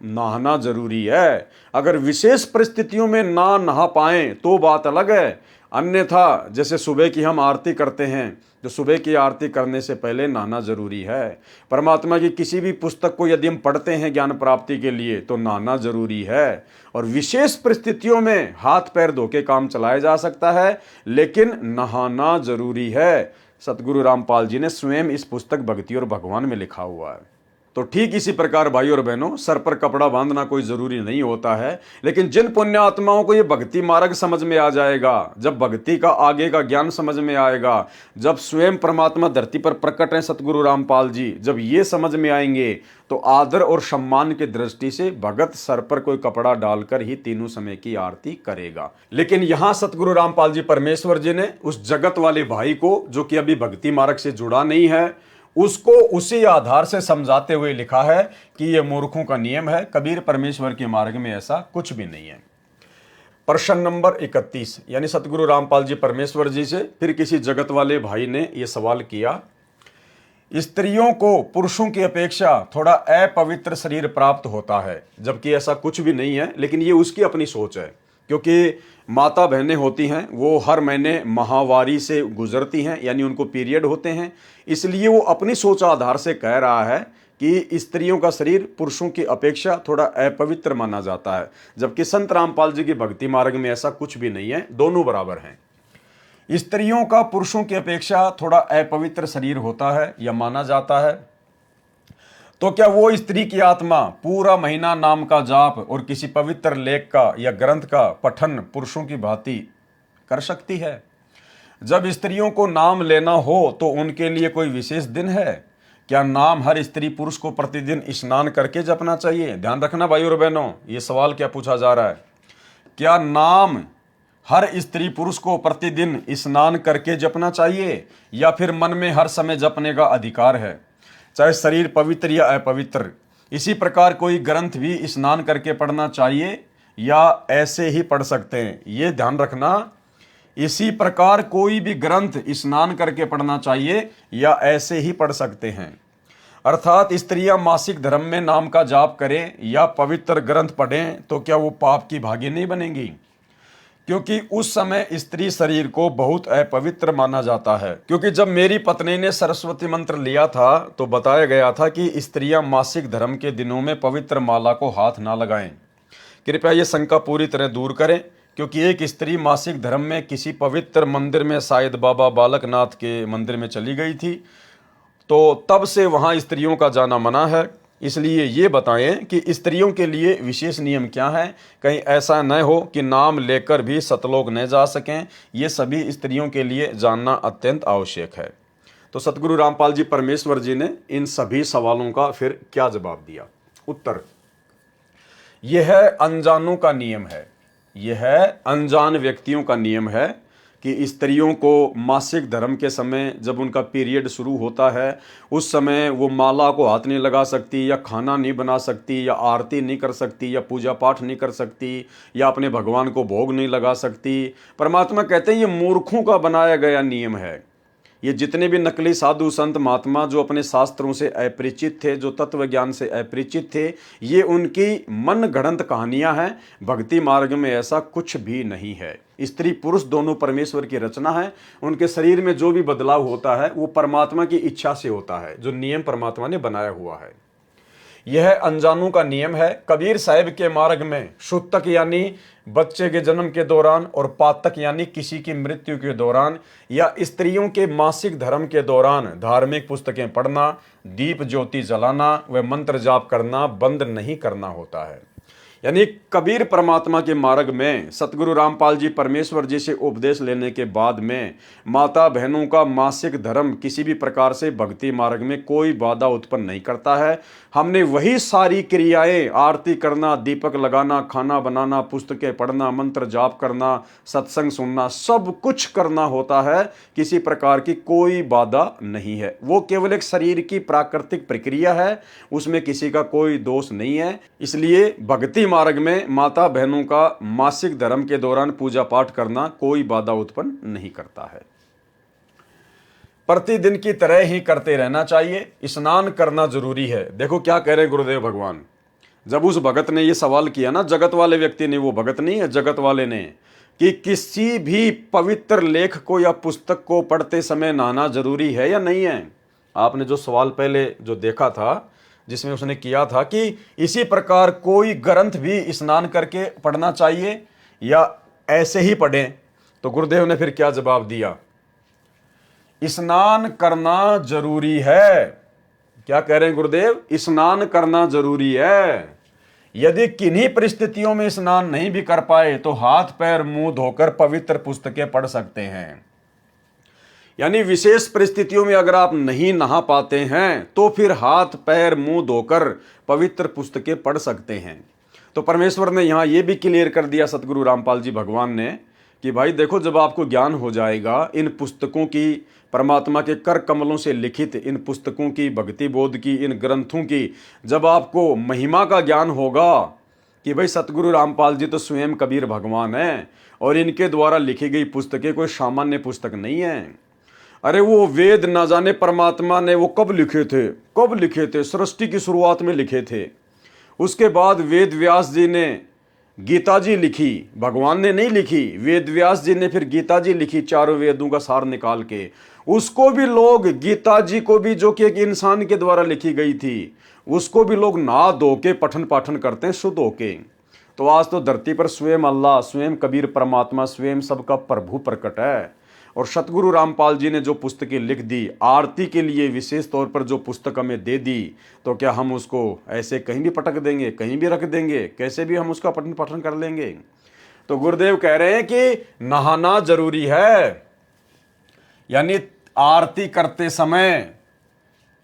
नहाना जरूरी है। अगर विशेष परिस्थितियों में ना नहा पाएं तो बात अलग है, अन्यथा जैसे सुबह की हम आरती करते हैं, जो सुबह की आरती करने से पहले नहाना जरूरी है। परमात्मा की किसी भी पुस्तक को यदि हम पढ़ते हैं ज्ञान प्राप्ति के लिए तो नहाना जरूरी है। और विशेष परिस्थितियों में हाथ पैर धो के काम चलाया जा सकता है, लेकिन नहाना जरूरी है। सतगुरु रामपाल जी ने स्वयं इस पुस्तक भक्ति और भगवान में लिखा हुआ है। तो ठीक इसी प्रकार भाई और बहनों, सर पर कपड़ा बांधना कोई जरूरी नहीं होता है, लेकिन जिन पुण्य आत्माओं को ये भक्ति मार्ग समझ में आ जाएगा, जब भक्ति का आगे का ज्ञान समझ में आएगा, जब स्वयं परमात्मा धरती पर प्रकट है सतगुरु रामपाल जी, जब ये समझ में आएंगे तो आदर और सम्मान की दृष्टि से भगत सर पर कोई कपड़ा डालकर ही तीनों समय की आरती करेगा। लेकिन यहाँ सतगुरु रामपाल जी परमेश्वर जी ने उस जगत वाले भाई को, जो कि अभी भक्ति मार्ग से जुड़ा नहीं है, उसको उसी आधार से समझाते हुए लिखा है कि यह मूर्खों का नियम है, कबीर परमेश्वर के मार्ग में ऐसा कुछ भी नहीं है। प्रश्न नंबर 31, यानी सतगुरु रामपाल जी परमेश्वर जी से फिर किसी जगत वाले भाई ने यह सवाल किया, स्त्रियों को पुरुषों की अपेक्षा थोड़ा अपवित्र शरीर प्राप्त होता है, जबकि ऐसा कुछ भी नहीं है, लेकिन ये उसकी अपनी सोच है। क्योंकि माता बहनें होती हैं, वो हर महीने माहवारी से गुजरती हैं, यानी उनको पीरियड होते हैं, इसलिए वो अपनी सोच आधार से कह रहा है कि स्त्रियों का शरीर पुरुषों की अपेक्षा थोड़ा अपवित्र माना जाता है, जबकि संत रामपाल जी की भक्ति मार्ग में ऐसा कुछ भी नहीं है, दोनों बराबर हैं। स्त्रियों का पुरुषों की अपेक्षा थोड़ा अपवित्र शरीर होता है या माना जाता है, तो क्या वो स्त्री की आत्मा पूरा महीना नाम का जाप और किसी पवित्र लेख का या ग्रंथ का पठन पुरुषों की भांति कर सकती है? जब स्त्रियों को नाम लेना हो तो उनके लिए कोई विशेष दिन है? क्या नाम हर स्त्री पुरुष को प्रतिदिन स्नान करके जपना चाहिए? ध्यान रखना भाई और बहनों, ये सवाल क्या पूछा जा रहा है। क्या नाम हर स्त्री पुरुष को प्रतिदिन स्नान करके जपना चाहिए या फिर मन में हर समय जपने का अधिकार है, चाहे शरीर पवित्र या अपवित्र? इसी प्रकार कोई ग्रंथ भी स्नान करके पढ़ना चाहिए या ऐसे ही पढ़ सकते हैं? ये ध्यान रखना, इसी प्रकार कोई भी ग्रंथ स्नान करके पढ़ना चाहिए या ऐसे ही पढ़ सकते हैं। अर्थात स्त्रियां मासिक धर्म में नाम का जाप करें या पवित्र ग्रंथ पढ़ें तो क्या वो पाप की भागी नहीं बनेंगी? क्योंकि उस समय स्त्री शरीर को बहुत अपवित्र माना जाता है। क्योंकि जब मेरी पत्नी ने सरस्वती मंत्र लिया था तो बताया गया था कि स्त्रियां मासिक धर्म के दिनों में पवित्र माला को हाथ ना लगाएं। कृपया ये शंका पूरी तरह दूर करें, क्योंकि एक स्त्री मासिक धर्म में किसी पवित्र मंदिर में, शायद बाबा बालकनाथ के मंदिर में चली गई थी, तो तब से वहाँ स्त्रियों का जाना मना है। इसलिए ये बताएं कि स्त्रियों के लिए विशेष नियम क्या है, कहीं ऐसा न हो कि नाम लेकर भी सतलोक न जा सकें। ये सभी स्त्रियों के लिए जानना अत्यंत आवश्यक है। तो सतगुरु रामपाल जी परमेश्वर जी ने इन सभी सवालों का फिर क्या जवाब दिया? उत्तर, यह अनजानों का नियम है, यह अनजान व्यक्तियों का नियम है कि स्त्रियों को मासिक धर्म के समय जब उनका पीरियड शुरू होता है उस समय वो माला को हाथ नहीं लगा सकती, या खाना नहीं बना सकती, या आरती नहीं कर सकती, या पूजा पाठ नहीं कर सकती, या अपने भगवान को भोग नहीं लगा सकती। परमात्मा कहते हैं ये मूर्खों का बनाया गया नियम है। ये जितने भी नकली साधु संत महात्मा जो अपने शास्त्रों से अपरिचित थे, जो तत्व ज्ञान से अपरिचित थे, ये उनकी मन गढ़ंत कहानियां हैं। भक्ति मार्ग में ऐसा कुछ भी नहीं है। स्त्री पुरुष दोनों परमेश्वर की रचना है। उनके शरीर में जो भी बदलाव होता है वो परमात्मा की इच्छा से होता है, जो नियम परमात्मा ने बनाया हुआ है। यह अनजानों का नियम है। कबीर साहिब के मार्ग में शुतक यानी बच्चे के जन्म के दौरान और पातक यानी किसी की मृत्यु के दौरान या स्त्रियों के मासिक धर्म के दौरान धार्मिक पुस्तकें पढ़ना, दीप ज्योति जलाना व मंत्र जाप करना बंद नहीं करना होता है। यानी कबीर परमात्मा के मार्ग में सतगुरु रामपाल जी परमेश्वर जी से उपदेश लेने के बाद में माता बहनों का मासिक धर्म किसी भी प्रकार से भक्ति मार्ग में कोई बाधा उत्पन्न नहीं करता है। हमने वही सारी क्रियाएं, आरती करना, दीपक लगाना, खाना बनाना, पुस्तकें पढ़ना, मंत्र जाप करना, सत्संग सुनना, सब कुछ करना होता है। किसी प्रकार की कोई बाधा नहीं है। वो केवल एक शरीर की प्राकृतिक प्रक्रिया है, उसमें किसी का कोई दोष नहीं है। इसलिए भक्ति मार्ग में माता बहनों का मासिक धर्म के दौरान पूजा पाठ करना कोई बाधा उत्पन्न नहीं करता है। प्रतिदिन की तरह ही करते रहना चाहिए। स्नान करना जरूरी है। देखो क्या कह रहे गुरुदेव भगवान, जब उस भगत ने ये सवाल किया ना, जगत वाले व्यक्ति ने, वो भगत नहीं है, जगत वाले ने, कि किसी भी पवित्र लेख को या पुस्तक को पढ़ते समय नहाना जरूरी है या नहीं है। आपने जो सवाल पहले जो देखा था जिसमें उसने किया था कि इसी प्रकार कोई ग्रंथ भी स्नान करके पढ़ना चाहिए या ऐसे ही पढ़ें, तो गुरुदेव ने फिर क्या जवाब दिया? स्नान करना जरूरी है। क्या कह रहे हैं गुरुदेव? स्नान करना जरूरी है। यदि किन्हीं परिस्थितियों में स्नान नहीं भी कर पाए तो हाथ पैर मुंह धोकर पवित्र पुस्तकें पढ़ सकते हैं। यानी विशेष परिस्थितियों में अगर आप नहीं नहा पाते हैं तो फिर हाथ पैर मुंह धोकर पवित्र पुस्तकें पढ़ सकते हैं। तो परमेश्वर ने यहाँ ये भी क्लियर कर दिया, सतगुरु रामपाल जी भगवान ने, कि भाई देखो, जब आपको ज्ञान हो जाएगा इन पुस्तकों की, परमात्मा के कर कमलों से लिखित इन पुस्तकों की, भक्ति बोध की, इन ग्रंथों की, जब आपको महिमा का ज्ञान होगा कि भाई सतगुरु रामपाल जी तो स्वयं कबीर भगवान हैं और इनके द्वारा लिखी गई पुस्तकें कोई सामान्य पुस्तक नहीं है। अरे वो वेद ना जाने परमात्मा ने वो कब लिखे थे? सृष्टि की शुरुआत में लिखे थे। उसके बाद वेद व्यास जी ने गीता जी लिखी, भगवान ने नहीं लिखी, वेद व्यास जी ने फिर गीता जी लिखी, चारों वेदों का सार निकाल के। उसको भी लोग, गीता जी को भी जो कि एक इंसान के द्वारा लिखी गई थी, उसको भी लोग नहा धो के पठन पाठन करते हैं शुद्ध होके। तो आज तो धरती पर स्वयं अल्लाह, स्वयं कबीर परमात्मा, स्वयं सबका प्रभु प्रकट है। और सतगुरु रामपाल जी ने जो पुस्तकें लिख दी, आरती के लिए विशेष तौर पर जो पुस्तक हमें दे दी, तो क्या हम उसको ऐसे कहीं भी पटक देंगे, कहीं भी रख देंगे, कैसे भी हम उसका पठन पाठन कर लेंगे? तो गुरुदेव कह रहे हैं कि नहाना जरूरी है। यानी आरती करते समय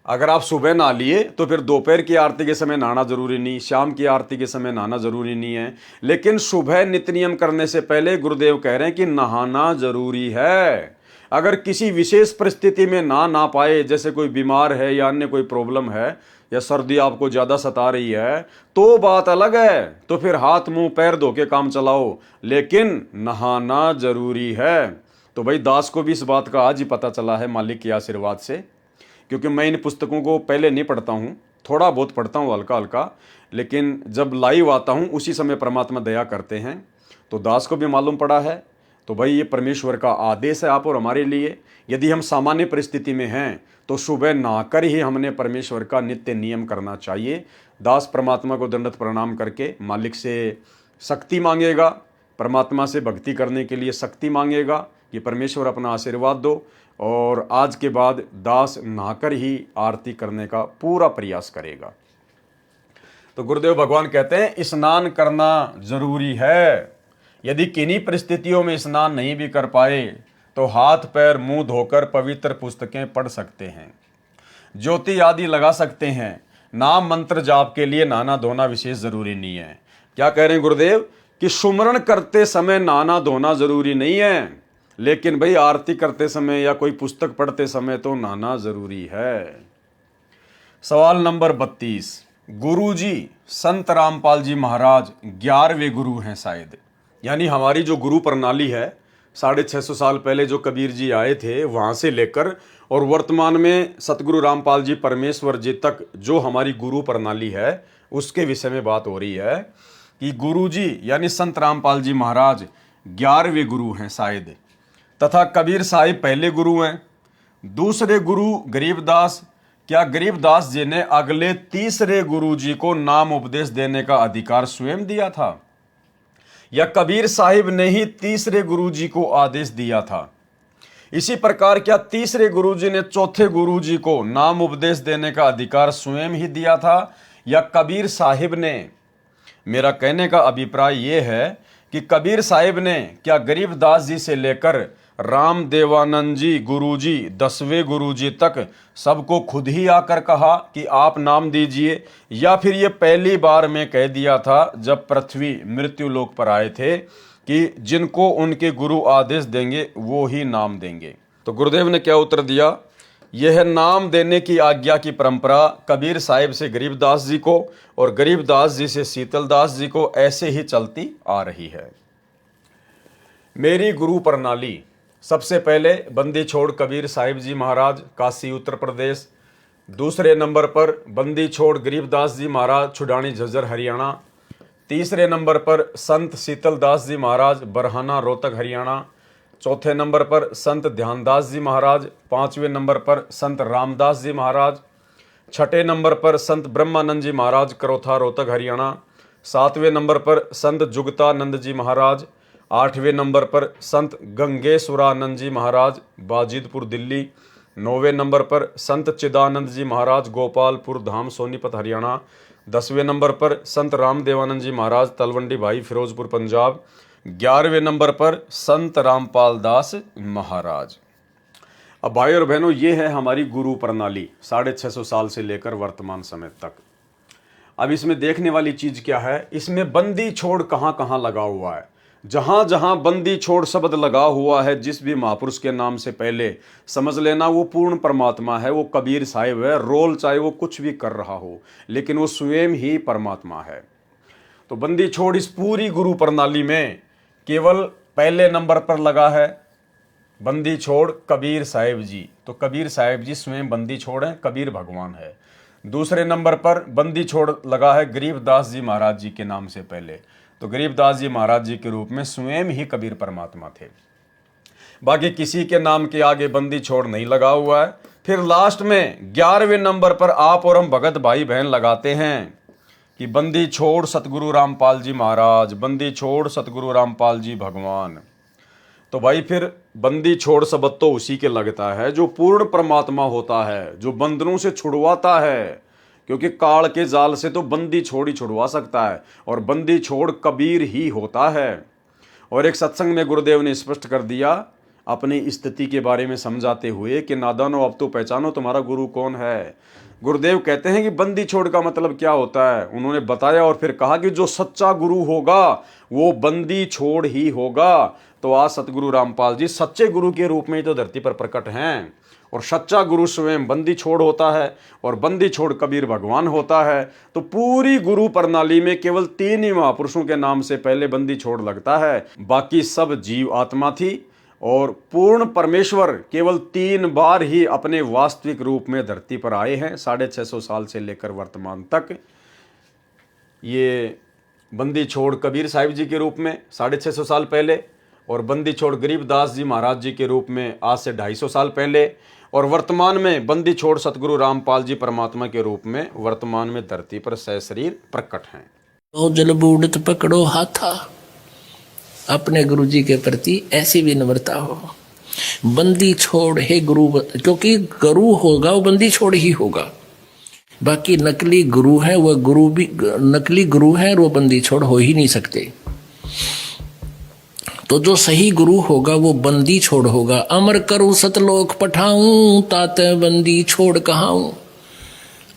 अगर आप सुबह नहा लिए तो फिर दोपहर की आरती के समय नहाना जरूरी नहीं, शाम की आरती के समय नहाना जरूरी नहीं है। लेकिन सुबह नित्य नियम करने से पहले गुरुदेव कह रहे हैं कि नहाना जरूरी है। अगर किसी विशेष परिस्थिति में ना पाए, जैसे कोई बीमार है या अन्य कोई प्रॉब्लम है, या सर्दी आपको ज्यादा सता रही है, तो बात अलग है, तो फिर हाथ मुंह पैर धो के काम चलाओ, लेकिन नहाना जरूरी है। तो भाई दास को भी इस बात का आज ही पता चला है मालिक के आशीर्वाद से, क्योंकि मैं इन पुस्तकों को पहले नहीं पढ़ता हूँ, थोड़ा बहुत पढ़ता हूँ हल्का हल्का, लेकिन जब लाइव आता हूँ उसी समय परमात्मा दया करते हैं। तो दास को भी मालूम पड़ा है। तो भाई ये परमेश्वर का आदेश है आप और हमारे लिए। यदि हम सामान्य परिस्थिति में हैं तो सुबह नहाकर ही हमने परमेश्वर का नित्य नियम करना चाहिए। दास परमात्मा को दंडवत प्रणाम करके मालिक से शक्ति मांगेगा, परमात्मा से भक्ति करने के लिए शक्ति मांगेगा कि परमेश्वर अपना आशीर्वाद दो। और आज के बाद दास नहाकर ही आरती करने का पूरा प्रयास करेगा। तो गुरुदेव भगवान कहते हैं स्नान करना जरूरी है। यदि किन्हीं परिस्थितियों में स्नान नहीं भी कर पाए तो हाथ पैर मुंह धोकर पवित्र पुस्तकें पढ़ सकते हैं, ज्योति आदि लगा सकते हैं। नाम मंत्र जाप के लिए नहाना धोना विशेष जरूरी नहीं है। क्या कह रहे हैं गुरुदेव कि सुमरण करते समय नहाना धोना जरूरी नहीं है, लेकिन भाई आरती करते समय या कोई पुस्तक पढ़ते समय तो नहाना जरूरी है। सवाल नंबर 32, गुरुजी संत रामपाल जी महाराज 11वें गुरु हैं शायद। यानी हमारी जो गुरु प्रणाली है, 650 साल पहले जो कबीर जी आए थे वहां से लेकर और वर्तमान में सतगुरु रामपाल जी परमेश्वर जी तक जो हमारी गुरु प्रणाली है, उसके विषय में बात हो रही है कि गुरुजी यानी संत रामपाल जी महाराज 11वें गुरु हैं शायद, तथा कबीर साहिब पहले गुरु हैं। दूसरे गुरु गरीबदास, क्या गरीबदास जी ने अगले तीसरे गुरु जी को नाम उपदेश देने का अधिकार स्वयं दिया था, या कबीर साहिब ने ही तीसरे गुरु जी को आदेश दिया था? इसी प्रकार क्या तीसरे गुरु जी ने चौथे गुरु जी को नाम उपदेश देने का अधिकार स्वयं ही दिया था, या कबीर साहिब ने? मेरा कहने का अभिप्राय यह है कि कबीर साहिब ने क्या गरीबदास जी से लेकर राम देवानंद जी गुरुजी 10वें गुरुजी तक सबको खुद ही आकर कहा कि आप नाम दीजिए, या फिर ये पहली बार में कह दिया था जब पृथ्वी मृत्यु लोक पर आए थे कि जिनको उनके गुरु आदेश देंगे वो ही नाम देंगे? तो गुरुदेव ने क्या उत्तर दिया, यह नाम देने की आज्ञा की परंपरा कबीर साहिब से गरीबदास जी को और गरीबदास जी से शीतलदास जी को ऐसे ही चलती आ रही है। मेरी गुरु प्रणाली, सबसे पहले बंदी छोड़ कबीर साहिब जी महाराज काशी उत्तर प्रदेश, दूसरे नंबर पर बंदी छोड़ गरीबदास जी महाराज छुडानी झज्जर हरियाणा, तीसरे नंबर पर संत शीतलदास जी महाराज बरहाना रोहतक हरियाणा, चौथे नंबर पर संत ध्यानदास जी महाराज, पांचवें नंबर पर संत रामदास जी महाराज, छठे नंबर पर संत ब्रह्मानंद जी महाराज करोथा रोहतक हरियाणा, सातवें नंबर पर संत जुगतानंद जी महाराज, आठवें नंबर पर संत गंगेश्वरानंद जी महाराज बाजिदपुर दिल्ली, नौवें नंबर पर संत चिदानंद जी महाराज गोपालपुर धाम सोनीपत हरियाणा, 10वें नंबर पर संत रामदेवानंद जी महाराज तलवंडी भाई फिरोजपुर पंजाब, 11वें नंबर पर संत रामपाल दास महाराज। अब भाई और बहनों, ये है हमारी गुरु प्रणाली 650 साल से लेकर वर्तमान समय तक। अब इसमें देखने वाली चीज क्या है, इसमें बंदी छोड़ कहां कहां लगा हुआ है। जहां जहां बंदी छोड़ शब्द लगा हुआ है, जिस भी महापुरुष के नाम से पहले समझ लेना वो पूर्ण परमात्मा है, वो कबीर साहिब है। रोल चाहे वो कुछ भी कर रहा हो, लेकिन वो स्वयं ही परमात्मा है। तो बंदी छोड़ इस पूरी गुरु प्रणाली में केवल पहले नंबर पर लगा है बंदी छोड़ कबीर साहिब जी। तो कबीर साहिब जी स्वयं बंदी छोड़ हैं, कबीर भगवान है। दूसरे नंबर पर बंदी छोड़ लगा है गरीबदास जी महाराज जी के नाम से पहले। तो गरीबदास जी महाराज जी के रूप में स्वयं ही कबीर परमात्मा थे। बाकी किसी के नाम के आगे बंदी छोड़ नहीं लगा हुआ है। फिर लास्ट में 11वें नंबर पर आप और हम भगत भाई बहन लगाते हैं कि बंदी छोड़ सतगुरु रामपाल जी महाराज, बंदी छोड़ सतगुरु रामपाल जी भगवान। तो भाई फिर बंदी छोड़ शब्द तो उसी के लगता है जो पूर्ण परमात्मा होता है, जो बंधनों से छुड़वाता है, क्योंकि काल के जाल से तो बंदी छोड़ ही छुड़वा सकता है और बंदी छोड़ कबीर ही होता है। और एक सत्संग में गुरुदेव ने स्पष्ट कर दिया अपनी स्थिति के बारे में समझाते हुए कि नादानो अब तो पहचानो तुम्हारा गुरु कौन है। गुरुदेव कहते हैं कि बंदी छोड़ का मतलब क्या होता है, उन्होंने बताया और फिर कहा कि जो सच्चा गुरु होगा वो बंदी छोड़ ही होगा। तो आज सतगुरु रामपाल जी सच्चे गुरु के रूप में ही तो धरती पर प्रकट हैं और सच्चा गुरु स्वयं बंदी छोड़ होता है और बंदी छोड़ कबीर भगवान होता है। तो पूरी गुरु प्रणाली में केवल 3 ही महापुरुषों के नाम से पहले बंदी छोड़ लगता है, बाकी सब जीव आत्मा थी और पूर्ण परमेश्वर केवल 3 बार ही अपने वास्तविक रूप में धरती पर आए हैं 650 साल से लेकर वर्तमान तक। ये बंदी छोड़ कबीर साहिब जी के रूप में 650 साल पहले और बंदी छोड़ गरीबदास जी महाराज जी के रूप में आज से 250 साल पहले और वर्तमान में बंदी छोड़ सतगुरु रामपाल जी परमात्मा के रूप में वर्तमान में धरती पर सशरीर प्रकट हैं। तो जल बूढ़त पकड़ो हाथा, अपने गुरु जी के प्रति ऐसी विनम्रता हो। बंदी छोड़ हे गुरु, क्योंकि गुरु होगा वो बंदी छोड़ ही होगा। बाकी नकली गुरु है, वह गुरु भी नकली गुरु है और वो बंदी छोड़ हो ही नहीं सकते। तो जो सही गुरु होगा वो बंदी छोड़ होगा। अमर करूं सतलोक पठाऊं, ताते बंदी छोड़ कहाऊं।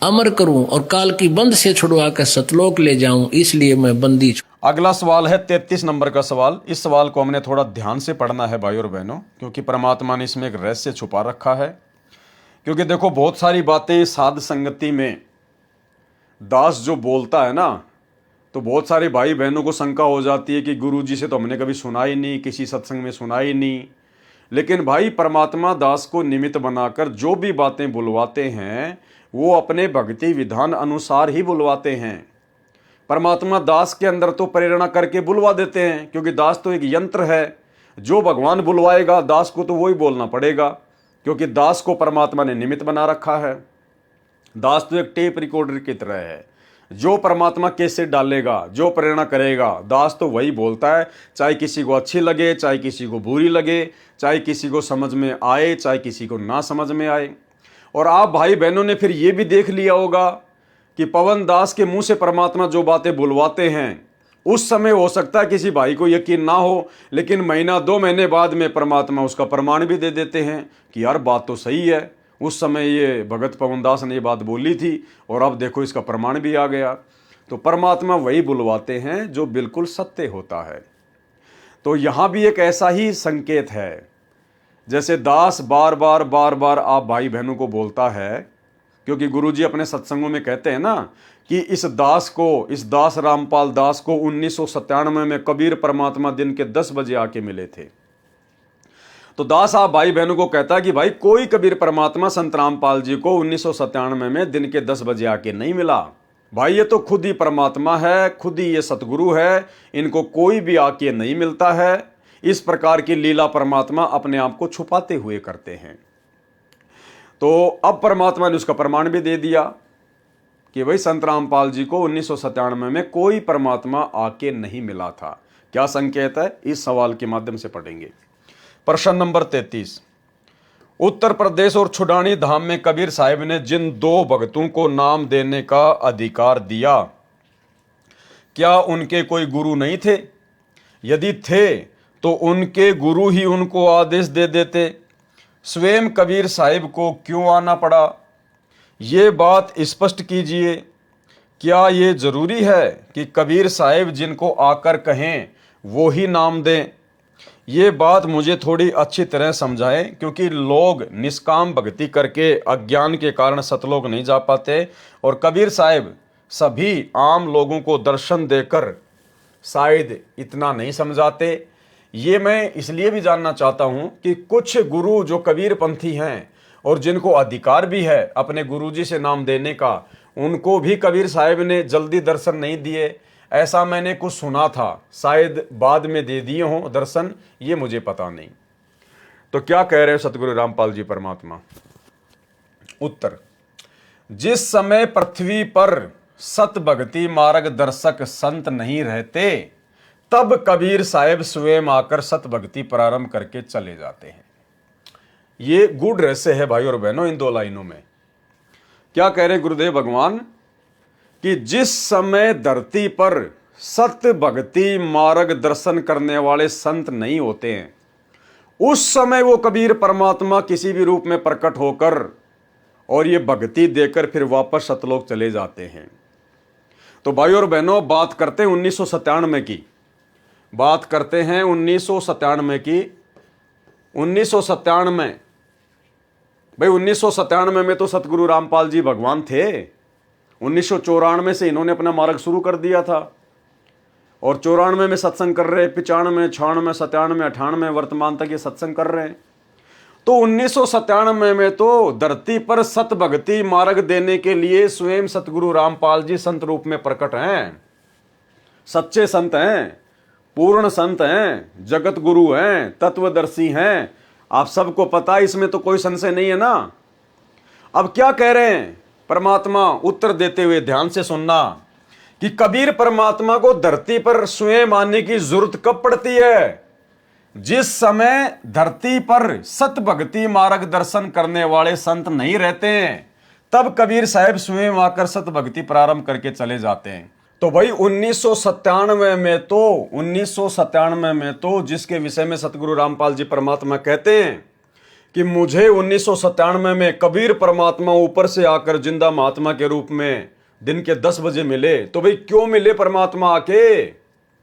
अमर करूं और काल की बंद से छुड़वा कर सतलोक ले जाऊं, इसलिए मैं बंदी। अगला सवाल है 33 नंबर का सवाल। इस सवाल को हमने थोड़ा ध्यान से पढ़ना है भाई और बहनों, क्योंकि परमात्मा ने इसमें एक रहस्य छुपा रखा है। क्योंकि देखो बहुत सारी बातें साध संगति में दास जो बोलता है ना, तो बहुत सारे भाई बहनों को शंका हो जाती है कि गुरु जी से तो हमने कभी सुना ही नहीं, किसी सत्संग में सुना ही नहीं। लेकिन भाई परमात्मा दास को निमित्त बनाकर जो भी बातें बुलवाते हैं वो अपने भक्ति विधान अनुसार ही बुलवाते हैं। परमात्मा दास के अंदर तो प्रेरणा करके बुलवा देते हैं, क्योंकि दास तो एक यंत्र है। जो भगवान बुलवाएगा दास को तो वही बोलना पड़ेगा, क्योंकि दास को परमात्मा ने निमित्त बना रखा है। दास तो एक टेप रिकॉर्डर की तरह है, जो परमात्मा कैसे डालेगा, जो प्रेरणा करेगा, दास तो वही बोलता है। चाहे किसी को अच्छी लगे, चाहे किसी को बुरी लगे, चाहे किसी को समझ में आए, चाहे किसी को ना समझ में आए। और आप भाई बहनों ने फिर ये भी देख लिया होगा कि पवन दास के मुंह से परमात्मा जो बातें बुलवाते हैं, उस समय हो सकता है किसी भाई को यकीन ना हो, लेकिन महीना 2 महीने बाद में परमात्मा उसका प्रमाण भी दे देते हैं कि यार बात तो सही है, उस समय ये भगत पवन दास ने ये बात बोली थी और अब देखो इसका प्रमाण भी आ गया। तो परमात्मा वही बुलवाते हैं जो बिल्कुल सत्य होता है। तो यहाँ भी एक ऐसा ही संकेत है, जैसे दास बार बार आप भाई बहनों को बोलता है, क्योंकि गुरुजी अपने सत्संगों में कहते हैं ना कि इस दास रामपाल दास को 1997 में कबीर परमात्मा दिन के 10 बजे आके मिले थे। तो दास आप भाई बहनों को कहता है कि भाई कोई कबीर परमात्मा संत रामपाल जी को 1997 में दिन के 10 बजे आके नहीं मिला। भाई ये तो खुद ही परमात्मा है, खुद ही ये सतगुरु है, इनको कोई भी आके नहीं मिलता है। इस प्रकार की लीला परमात्मा अपने आप को छुपाते हुए करते हैं। तो अब परमात्मा ने उसका प्रमाण भी दे दिया कि भाई संत रामपाल जी को 1997 में कोई परमात्मा आके नहीं मिला था। क्या संकेत है, इस सवाल के माध्यम से पढ़ेंगे। प्रश्न नंबर 33, उत्तर प्रदेश और छुडानी धाम में कबीर साहिब ने जिन 2 भक्तों को नाम देने का अधिकार दिया, क्या उनके कोई गुरु नहीं थे? यदि थे तो उनके गुरु ही उनको आदेश दे देते, स्वयं कबीर साहिब को क्यों आना पड़ा? ये बात स्पष्ट कीजिए। क्या ये जरूरी है कि कबीर साहिब जिनको आकर कहें वो ही नाम दें? ये बात मुझे थोड़ी अच्छी तरह समझाएं, क्योंकि लोग निष्काम भक्ति करके अज्ञान के कारण सतलोक नहीं जा पाते और कबीर साहिब सभी आम लोगों को दर्शन देकर शायद इतना नहीं समझाते। ये मैं इसलिए भी जानना चाहता हूँ कि कुछ गुरु जो कबीर पंथी हैं और जिनको अधिकार भी है अपने गुरुजी से नाम देने का, उनको भी कबीर साहिब ने जल्दी दर्शन नहीं दिए। ऐसा मैंने कुछ सुना था, शायद बाद में दे दिए हों दर्शन, ये मुझे पता नहीं। तो क्या कह रहे हैं सतगुरु रामपाल जी परमात्मा? उत्तर, जिस समय पृथ्वी पर सत भक्ति मार्ग दर्शक संत नहीं रहते, तब कबीर साहेब स्वयं आकर सत भक्ति प्रारंभ करके चले जाते हैं। ये गूढ़ रहस्य है भाई और बहनों इन दो लाइनों में। क्या कह रहे गुरुदेव भगवान कि जिस समय धरती पर सत्य भक्ति मार्ग दर्शन करने वाले संत नहीं होते हैं, उस समय वो कबीर परमात्मा किसी भी रूप में प्रकट होकर और ये भक्ति देकर फिर वापस सतलोक चले जाते हैं। तो भाई और बहनों बात करते हैं 1997 की, बात करते हैं 1997 की। 1997 भाई 1997 में तो सतगुरु रामपाल जी भगवान थे। 1994 से इन्होंने अपना मार्ग शुरू कर दिया था और 94 में सत्संग कर रहे, 95, 96, 97, 98 वर्तमान तक ये सत्संग कर रहे हैं। तो 1997 में तो धरती पर सत भक्ति मार्ग देने के लिए स्वयं सतगुरु रामपाल जी संत रूप में प्रकट हैं। सच्चे संत हैं, पूर्ण संत हैं, जगत गुरु हैं, तत्वदर्शी हैं। आप सबको पता है, इसमें तो कोई संशय नहीं है ना। अब क्या कह रहे हैं परमात्मा उत्तर देते हुए, ध्यान से सुनना, कि कबीर परमात्मा को धरती पर स्वयं आने की जरूरत कब पड़ती है? जिस समय धरती पर सत भक्ति मार्ग दर्शन करने वाले संत नहीं रहते हैं, तब कबीर साहब स्वयं आकर सत भक्ति प्रारंभ करके चले जाते हैं। तो भाई 1997 में तो जिसके विषय में सतगुरु रामपाल जी परमात्मा कहते हैं कि मुझे 1997 में कबीर परमात्मा ऊपर से आकर जिंदा महात्मा के रूप में दिन के 10 बजे मिले। तो भाई क्यों मिले परमात्मा आके?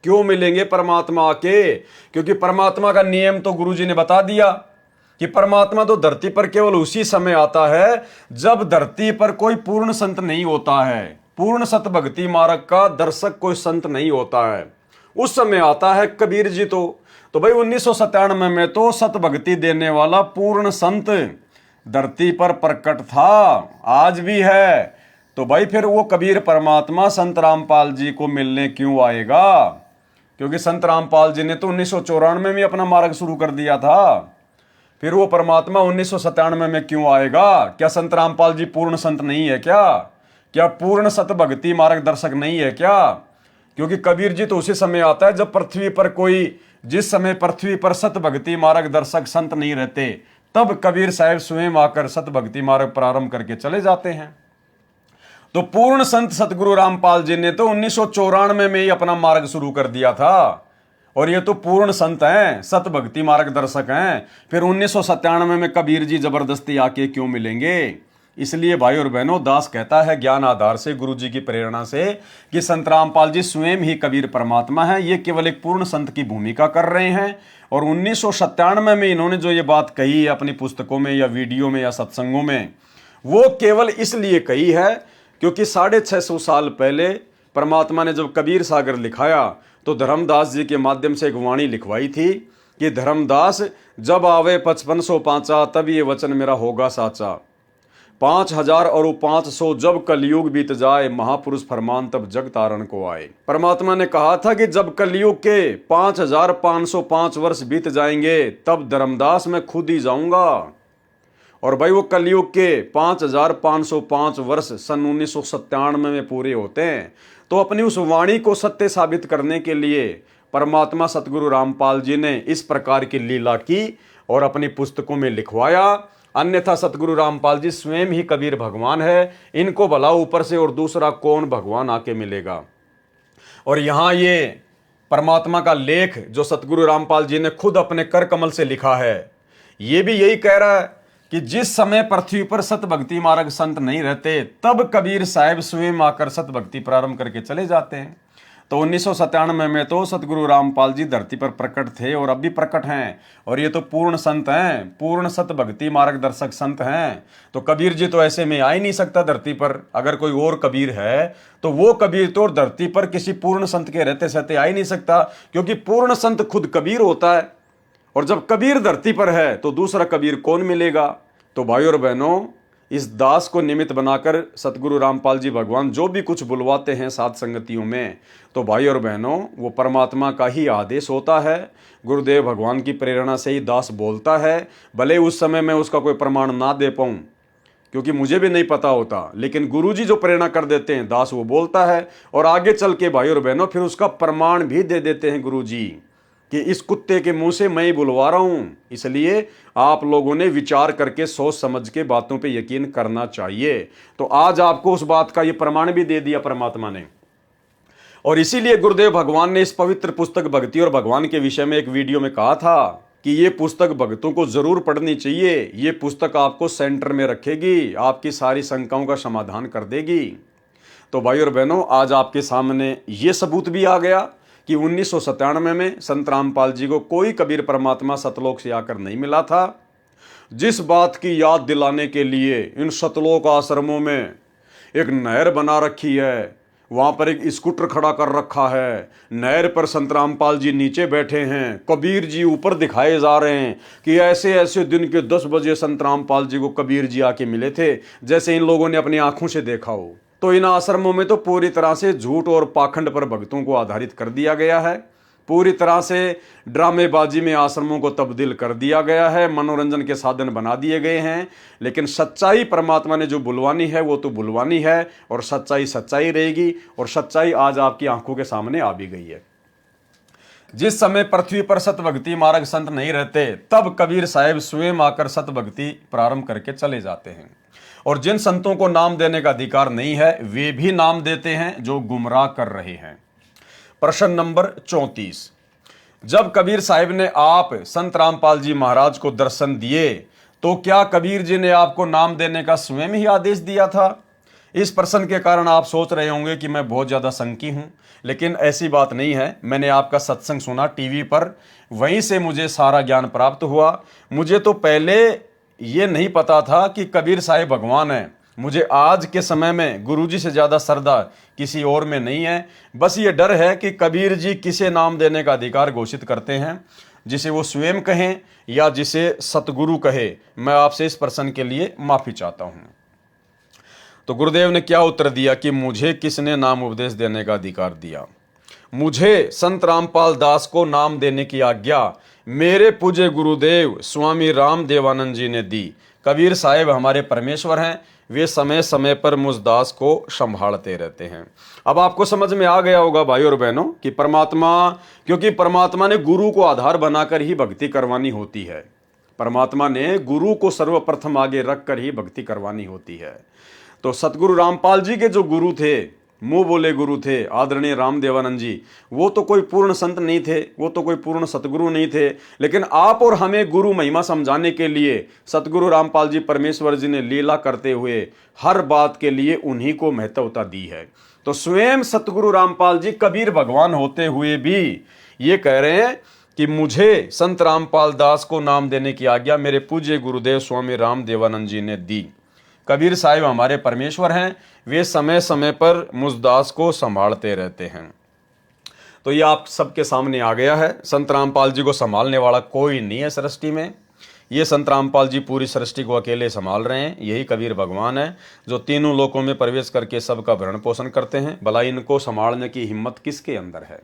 क्यों मिलेंगे परमात्मा आके? क्योंकि परमात्मा का नियम तो गुरुजी ने बता दिया कि परमात्मा तो धरती पर केवल उसी समय आता है जब धरती पर कोई पूर्ण संत नहीं होता है, पूर्ण सत भक्ति मार्ग का दर्शक कोई संत नहीं होता है, उस समय आता है कबीर जी। तो भाई 1997 में तो सत भक्ति देने वाला पूर्ण संत धरती पर प्रकट था, आज भी है। तो भाई फिर वो कबीर परमात्मा संत रामपाल जी को मिलने क्यों आएगा? क्योंकि संत रामपाल जी ने तो 1994 में अपना मार्ग शुरू कर दिया था। फिर वो परमात्मा 1997 में क्यों आएगा? क्या संत रामपाल जी पूर्ण संत नहीं है क्या? क्या पूर्ण सत भक्ति मार्ग दर्शक नहीं है क्या? क्योंकि कबीर जी तो उसी समय आता है जब पृथ्वी पर कोई, जिस समय पृथ्वी पर सत भक्ति मार्ग दर्शक संत नहीं रहते, तब कबीर साहब स्वयं आकर सत भक्ति मार्ग प्रारंभ करके चले जाते हैं। तो पूर्ण संत सतगुरु रामपाल जी ने तो 1994 में ही अपना मार्ग शुरू कर दिया था, और ये तो पूर्ण संत हैं, सत भक्ति मार्ग दर्शक हैं। फिर 1997 में कबीर जी जबरदस्ती आके क्यों मिलेंगे? इसलिए भाई और बहनों दास कहता है ज्ञान आधार से, गुरु जी की प्रेरणा से, कि संत रामपाल जी स्वयं ही कबीर परमात्मा है, ये केवल एक पूर्ण संत की भूमिका कर रहे हैं। और 1997 में इन्होंने जो ये बात कही है अपनी पुस्तकों में या वीडियो में या सत्संगों में, वो केवल इसलिए कही है क्योंकि 650 साल पहले परमात्मा ने जब कबीर सागर लिखाया तो धर्मदास जी के माध्यम से एक वाणी लिखवाई थी कि धर्मदास जब आवे 5500 पांचा, तब ये वचन मेरा होगा साचा। 5000 और 500 जब कलयुग बीत जाए, महापुरुष फरमान तब जग तारण को आए। परमात्मा ने कहा था कि जब कलयुग के 5505 वर्ष बीत जाएंगे, तब धर्मदास मैं खुद ही जाऊंगा। और भाई वो कलयुग के 5505 वर्ष सन 1997 में पूरे होते हैं। तो अपनी उस वाणी को सत्य साबित करने के लिए परमात्मा सतगुरु रामपाल जी ने इस प्रकार की लीला की और अपनी पुस्तकों में लिखवाया। अन्यथा सतगुरु रामपाल जी स्वयं ही कबीर भगवान है, इनको भला ऊपर से और दूसरा कौन भगवान आके मिलेगा। और यहाँ ये परमात्मा का लेख जो सतगुरु रामपाल जी ने खुद अपने कर कमल से लिखा है, ये भी यही कह रहा है कि जिस समय पृथ्वी पर सत भक्ति मार्ग संत नहीं रहते, तब कबीर साहब स्वयं आकर सत भक्ति प्रारंभ करके चले जाते हैं। तो 1997 में तो सतगुरु रामपाल जी धरती पर प्रकट थे और अब भी प्रकट हैं, और ये तो पूर्ण संत हैं, पूर्ण सत भक्ति मार्गदर्शक संत हैं। तो कबीर जी तो ऐसे में आ ही नहीं सकता धरती पर। अगर कोई और कबीर है तो वो कबीर तो धरती पर किसी पूर्ण संत के रहते सहते आ ही नहीं सकता, क्योंकि पूर्ण संत खुद कबीर होता है। और जब कबीर धरती पर है तो दूसरा कबीर कौन मिलेगा? तो भाई और बहनों, इस दास को निमित्त बनाकर सतगुरु रामपाल जी भगवान जो भी कुछ बुलवाते हैं साध संगतियों में, तो भाई और बहनों वो परमात्मा का ही आदेश होता है। गुरुदेव भगवान की प्रेरणा से ही दास बोलता है, भले उस समय मैं उसका कोई प्रमाण ना दे पाऊँ, क्योंकि मुझे भी नहीं पता होता, लेकिन गुरुजी जो प्रेरणा कर देते हैं दास वो बोलता है, और आगे चल के भाई और बहनों फिर उसका प्रमाण भी दे देते हैं गुरुजी कि इस कुत्ते के मुंह से मैं ही बुलवा रहा हूं। इसलिए आप लोगों ने विचार करके सोच समझ के बातों पे यकीन करना चाहिए। तो आज आपको उस बात का ये प्रमाण भी दे दिया परमात्मा ने, और इसीलिए गुरुदेव भगवान ने इस पवित्र पुस्तक भक्ति और भगवान के विषय में एक वीडियो में कहा था कि ये पुस्तक भक्तों को जरूर पढ़नी चाहिए। ये पुस्तक आपको सेंटर में रखेगी, आपकी सारी शंकाओं का समाधान कर देगी। तो भाई और बहनों, आज आपके सामने ये सबूत भी आ गया कि 1997 में संत रामपाल जी को कोई कबीर परमात्मा सतलोक से आकर नहीं मिला था। जिस बात की याद दिलाने के लिए इन सतलोक आश्रमों में एक नहर बना रखी है, वहां पर एक स्कूटर खड़ा कर रखा है, नहर पर संत रामपाल जी नीचे बैठे हैं, कबीर जी ऊपर दिखाए जा रहे हैं कि ऐसे ऐसे दिन के 10 बजे संत रामपाल जी को कबीर जी आके मिले थे, जैसे इन लोगों ने अपनी आंखों से देखा हो। तो इन आश्रमों में तो पूरी तरह से झूठ और पाखंड पर भक्तों को आधारित कर दिया गया है, पूरी तरह से ड्रामेबाजी में आश्रमों को तब्दील कर दिया गया है, मनोरंजन के साधन बना दिए गए हैं। लेकिन सच्चाई परमात्मा ने जो बुलवानी है वो तो बुलवानी है, और सच्चाई सच्चाई रहेगी, और सच्चाई आज आपकी आंखों के सामने आ भी गई है। जिस समय पृथ्वी पर सतभक्ति मार्ग संत नहीं रहते, तब कबीर साहब स्वयं आकर सतभक्ति प्रारंभ करके चले जाते हैं, और जिन संतों को नाम देने का अधिकार नहीं है वे भी नाम देते हैं जो गुमराह कर रहे हैं। प्रश्न नंबर 34, जब कबीर साहिब ने आप संत रामपाल जी महाराज को दर्शन दिए तो क्या कबीर जी ने आपको नाम देने का स्वयं ही आदेश दिया था? इस प्रश्न के कारण आप सोच रहे होंगे कि मैं बहुत ज़्यादा शंकी हूं, लेकिन ऐसी बात नहीं है। मैंने आपका सत्संग सुना टीवी पर, वहीं से मुझे सारा ज्ञान प्राप्त हुआ। मुझे तो पहले ये नहीं पता था कि कबीर साहिब भगवान है। मुझे आज के समय में गुरुजी से ज़्यादा श्रद्धा किसी और में नहीं है। बस ये डर है कि कबीर जी किसे नाम देने का अधिकार घोषित करते हैं, जिसे वो स्वयं कहें या जिसे सतगुरु कहे। मैं आपसे इस प्रश्न के लिए माफ़ी चाहता हूँ। तो गुरुदेव ने क्या उत्तर दिया कि मुझे किसने नाम उपदेश देने का अधिकार दिया? मुझे संत रामपाल दास को नाम देने की आज्ञा मेरे पूज्य गुरुदेव स्वामी राम देवानंद जी ने दी। कबीर साहिब हमारे परमेश्वर हैं, वे समय समय पर मुझ दास को संभालते रहते हैं। अब आपको समझ में आ गया होगा भाई और बहनों कि क्योंकि परमात्मा ने गुरु को आधार बनाकर ही भक्ति करवानी होती है। परमात्मा ने गुरु को सर्वप्रथम आगे रखकर ही भक्ति करवानी होती है। तो सतगुरु रामपाल जी के जो गुरु थे, मुंह बोले गुरु थे, आदरणीय राम देवानंद जी, वो तो कोई पूर्ण संत नहीं थे, वो तो कोई पूर्ण सतगुरु नहीं थे, लेकिन आप और हमें गुरु महिमा समझाने के लिए सतगुरु रामपाल जी परमेश्वर जी ने लीला करते हुए हर बात के लिए उन्हीं को महत्वता दी है। तो स्वयं सतगुरु रामपाल जी कबीर भगवान होते हुए भी ये कह रहे हैं कि मुझे संत रामपाल दास को नाम देने की आज्ञा मेरे पूज्य गुरुदेव स्वामी राम देवानंद जी ने दी। कबीर साहिब हमारे परमेश्वर हैं, वे समय समय पर मुझ दास को संभालते रहते हैं। तो ये आप सबके सामने आ गया है। संत रामपाल जी को संभालने वाला कोई नहीं है सृष्टि में। ये संत रामपाल जी पूरी सृष्टि को अकेले संभाल रहे हैं। यही कबीर भगवान है जो तीनों लोकों में प्रवेश करके सबका भरण पोषण करते हैं। भला इनको संभालने की हिम्मत किसके अंदर है?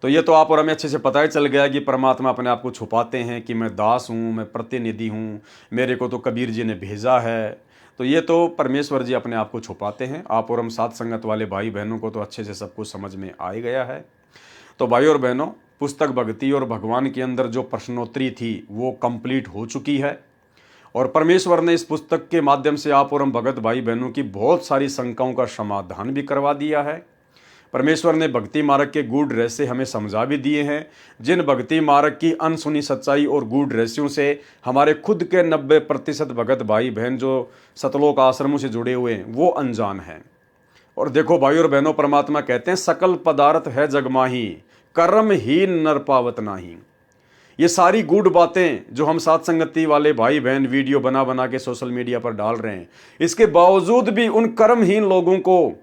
तो ये तो आप और हमें अच्छे से पता ही चल गया कि परमात्मा अपने आप को छुपाते हैं कि मैं दास हूँ, मैं प्रतिनिधि हूँ, मेरे को तो कबीर जी ने भेजा है। तो ये तो परमेश्वर जी अपने आप को छुपाते हैं। आप और हम साथ संगत वाले भाई बहनों को तो अच्छे से सब कुछ समझ में आ ही गया है। तो भाई और बहनों, पुस्तक भक्ति और भगवान के अंदर जो प्रश्नोत्तरी थी वो कंप्लीट हो चुकी है, और परमेश्वर ने इस पुस्तक के माध्यम से आप और हम भगत भाई बहनों की बहुत सारी शंकाओं का समाधान भी करवा दिया है। परमेश्वर ने भक्ति मार्ग के गूढ़ रहस्य हमें समझा भी दिए हैं। जिन भक्ति मार्ग की अनसुनी सच्चाई और गूढ़ रहस्यों से हमारे खुद के 90% भगत भाई बहन जो सतलोक आश्रमों से जुड़े हुए हैं वो अनजान हैं। और देखो भाई और बहनों, परमात्मा कहते हैं सकल पदार्थ है जगमाही, कर्म ही नर पावत नाही। ये सारी गूढ़ बातें जो हम साथ संगति वाले भाई बहन वीडियो बना बना के सोशल मीडिया पर डाल रहे हैं, इसके बावजूद भी उन कर्महीन लोगों को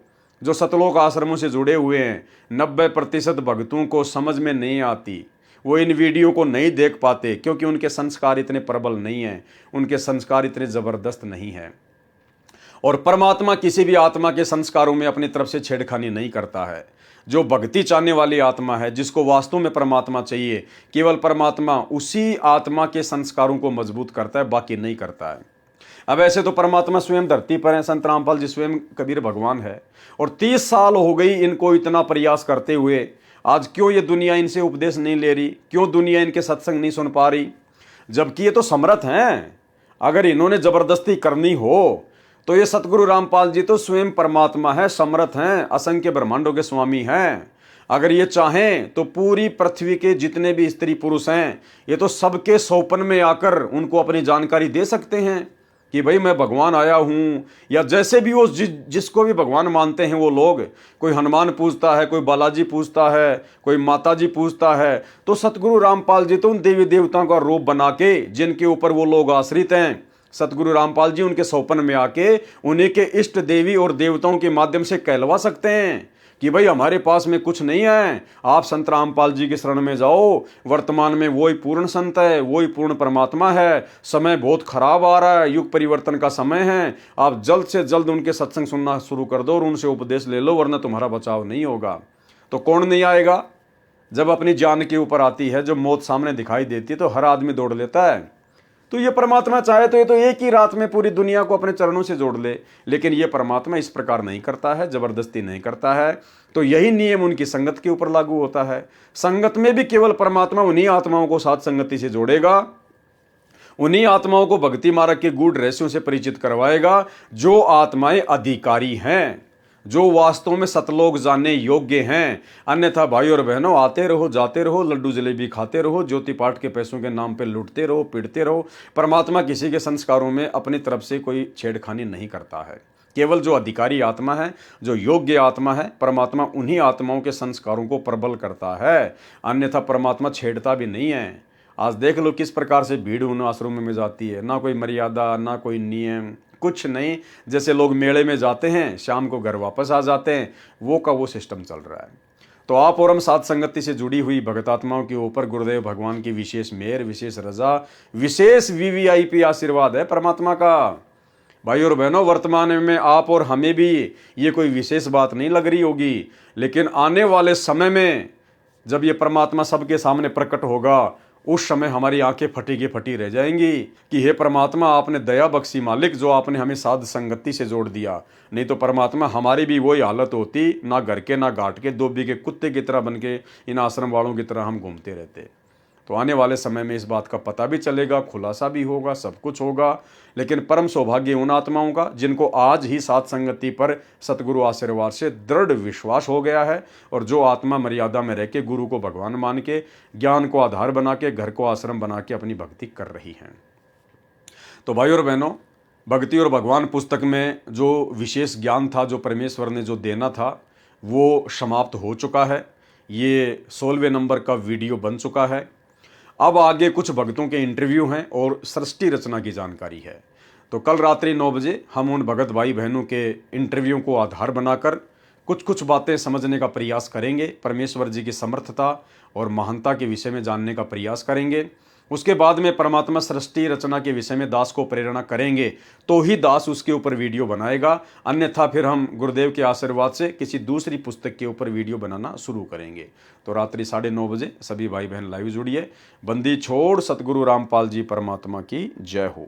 जो सतलोक आश्रमों से जुड़े हुए हैं 90% भक्तों को समझ में नहीं आती। वो इन वीडियो को नहीं देख पाते क्योंकि उनके संस्कार इतने प्रबल नहीं हैं, उनके संस्कार इतने ज़बरदस्त नहीं हैं। और परमात्मा किसी भी आत्मा के संस्कारों में अपनी तरफ से छेड़खानी नहीं करता है। जो भक्ति चाहने वाली आत्मा है, जिसको वास्तव में परमात्मा चाहिए, केवल परमात्मा उसी आत्मा के संस्कारों को मजबूत करता है, बाकी नहीं करता है। अब ऐसे तो परमात्मा स्वयं धरती पर है, संत रामपाल जी स्वयं कबीर भगवान है, और 30 साल हो गई इनको इतना प्रयास करते हुए। आज क्यों ये दुनिया इनसे उपदेश नहीं ले रही, क्यों दुनिया इनके सत्संग नहीं सुन पा रही, जबकि ये तो समर्थ हैं। अगर इन्होंने जबरदस्ती करनी हो तो ये सतगुरु रामपाल जी तो स्वयं परमात्मा है, समर्थ हैं, असंख्य ब्रह्मांडों के स्वामी हैं। अगर ये चाहें तो पूरी पृथ्वी के जितने भी स्त्री पुरुष हैं, ये तो सबके सौपन में आकर उनको अपनी जानकारी दे सकते हैं कि भाई मैं भगवान आया हूं। या जैसे भी वो जिसको भी भगवान मानते हैं वो लोग, कोई हनुमान पूजता है, कोई बालाजी पूजता है, कोई माता जी पूजता है, तो सतगुरु रामपाल जी तो उन देवी देवताओं का रूप बना के जिनके ऊपर वो लोग आश्रित हैं, सतगुरु रामपाल जी उनके सौपन में आके उन्हीं के इष्ट देवी और देवताओं के माध्यम से कहलवा सकते हैं कि भाई हमारे पास में कुछ नहीं है, आप संत रामपाल जी के शरण में जाओ। वर्तमान में वही पूर्ण संत है, वही पूर्ण परमात्मा है। समय बहुत खराब आ रहा है, युग परिवर्तन का समय है, आप जल्द से जल्द उनके सत्संग सुनना शुरू कर दो और उनसे उपदेश ले लो, वरना तुम्हारा बचाव नहीं होगा। तो कौन नहीं आएगा? जब अपनी जान के ऊपर आती है, जब मौत सामने दिखाई देती है, तो हर आदमी दौड़ लेता है। तो ये परमात्मा चाहे तो ये तो एक ही रात में पूरी दुनिया को अपने चरणों से जोड़ ले, लेकिन ये परमात्मा इस प्रकार नहीं करता है, जबरदस्ती नहीं करता है। तो यही नियम उनकी संगत के ऊपर लागू होता है। संगत में भी केवल परमात्मा उन्हीं आत्माओं को साथ संगति से जोड़ेगा, उन्हीं आत्माओं को भक्ति मार्ग के गूढ़ रहस्यों से परिचित करवाएगा, जो आत्माएं अधिकारी हैं, जो वास्तव में सतलोक जानने योग्य हैं। अन्यथा भाई और बहनों, आते रहो जाते रहो, लड्डू जलेबी खाते रहो, ज्योति पाठ के पैसों के नाम पे लूटते रहो, पीटते रहो। परमात्मा किसी के संस्कारों में अपनी तरफ से कोई छेड़खानी नहीं करता है। केवल जो अधिकारी आत्मा है, जो योग्य आत्मा है, परमात्मा उन्हीं आत्माओं के संस्कारों को प्रबल करता है, अन्यथा परमात्मा छेड़ता भी नहीं है। आज देख लो किस प्रकार से भीड़ उन आश्रमों में जाती है, ना कोई मर्यादा, ना कोई नियम, कुछ नहीं। जैसे लोग मेले में जाते हैं, शाम को घर वापस आ जाते हैं, वो का वो सिस्टम चल रहा है। तो आप और हम साथ संगति से जुड़ी हुई भगत आत्माओं के ऊपर गुरुदेव भगवान की विशेष मेहर, विशेष रजा, विशेष वीवीआईपी आशीर्वाद है परमात्मा का। भाई और बहनों, वर्तमान में आप और हमें भी ये कोई विशेष बात नहीं लग रही होगी, लेकिन आने वाले समय में जब ये परमात्मा सबके सामने प्रकट होगा, उस समय हमारी आंखें फटी की फटी रह जाएंगी कि हे परमात्मा, आपने दया बख्शी मालिक, जो आपने हमें साध संगति से जोड़ दिया। नहीं तो परमात्मा हमारी भी वही हालत होती, ना घर के ना घाट के, धोबी के कुत्ते की तरह बन के इन आश्रम वालों की तरह हम घूमते रहते। तो आने वाले समय में इस बात का पता भी चलेगा, खुलासा भी होगा, सब कुछ होगा। लेकिन परम सौभाग्य उन आत्माओं का जिनको आज ही साथ संगति पर सतगुरु आशीर्वाद से दृढ़ विश्वास हो गया है, और जो आत्मा मर्यादा में रह के गुरु को भगवान मान के, ज्ञान को आधार बना के, घर को आश्रम बना के अपनी भक्ति कर रही हैं। तो भाई और बहनों, भक्ति और भगवान पुस्तक में जो विशेष ज्ञान था, जो परमेश्वर ने जो देना था, वो समाप्त हो चुका है। ये 16वें नंबर का वीडियो बन चुका है। अब आगे कुछ भक्तों के इंटरव्यू हैं और सृष्टि रचना की जानकारी है। तो कल रात्रि 9 बजे हम उन भगत भाई बहनों के इंटरव्यू को आधार बनाकर कुछ बातें समझने का प्रयास करेंगे, परमेश्वर जी की समर्थता और महानता के विषय में जानने का प्रयास करेंगे। उसके बाद में परमात्मा सृष्टि रचना के विषय में दास को प्रेरणा करेंगे, तो ही दास उसके ऊपर वीडियो बनाएगा, अन्यथा फिर हम गुरुदेव के आशीर्वाद से किसी दूसरी पुस्तक के ऊपर वीडियो बनाना शुरू करेंगे। तो रात्रि 9:30 बजे सभी भाई बहन लाइव जुड़िए। बंदी छोड़ सतगुरु रामपाल जी परमात्मा की जय हो।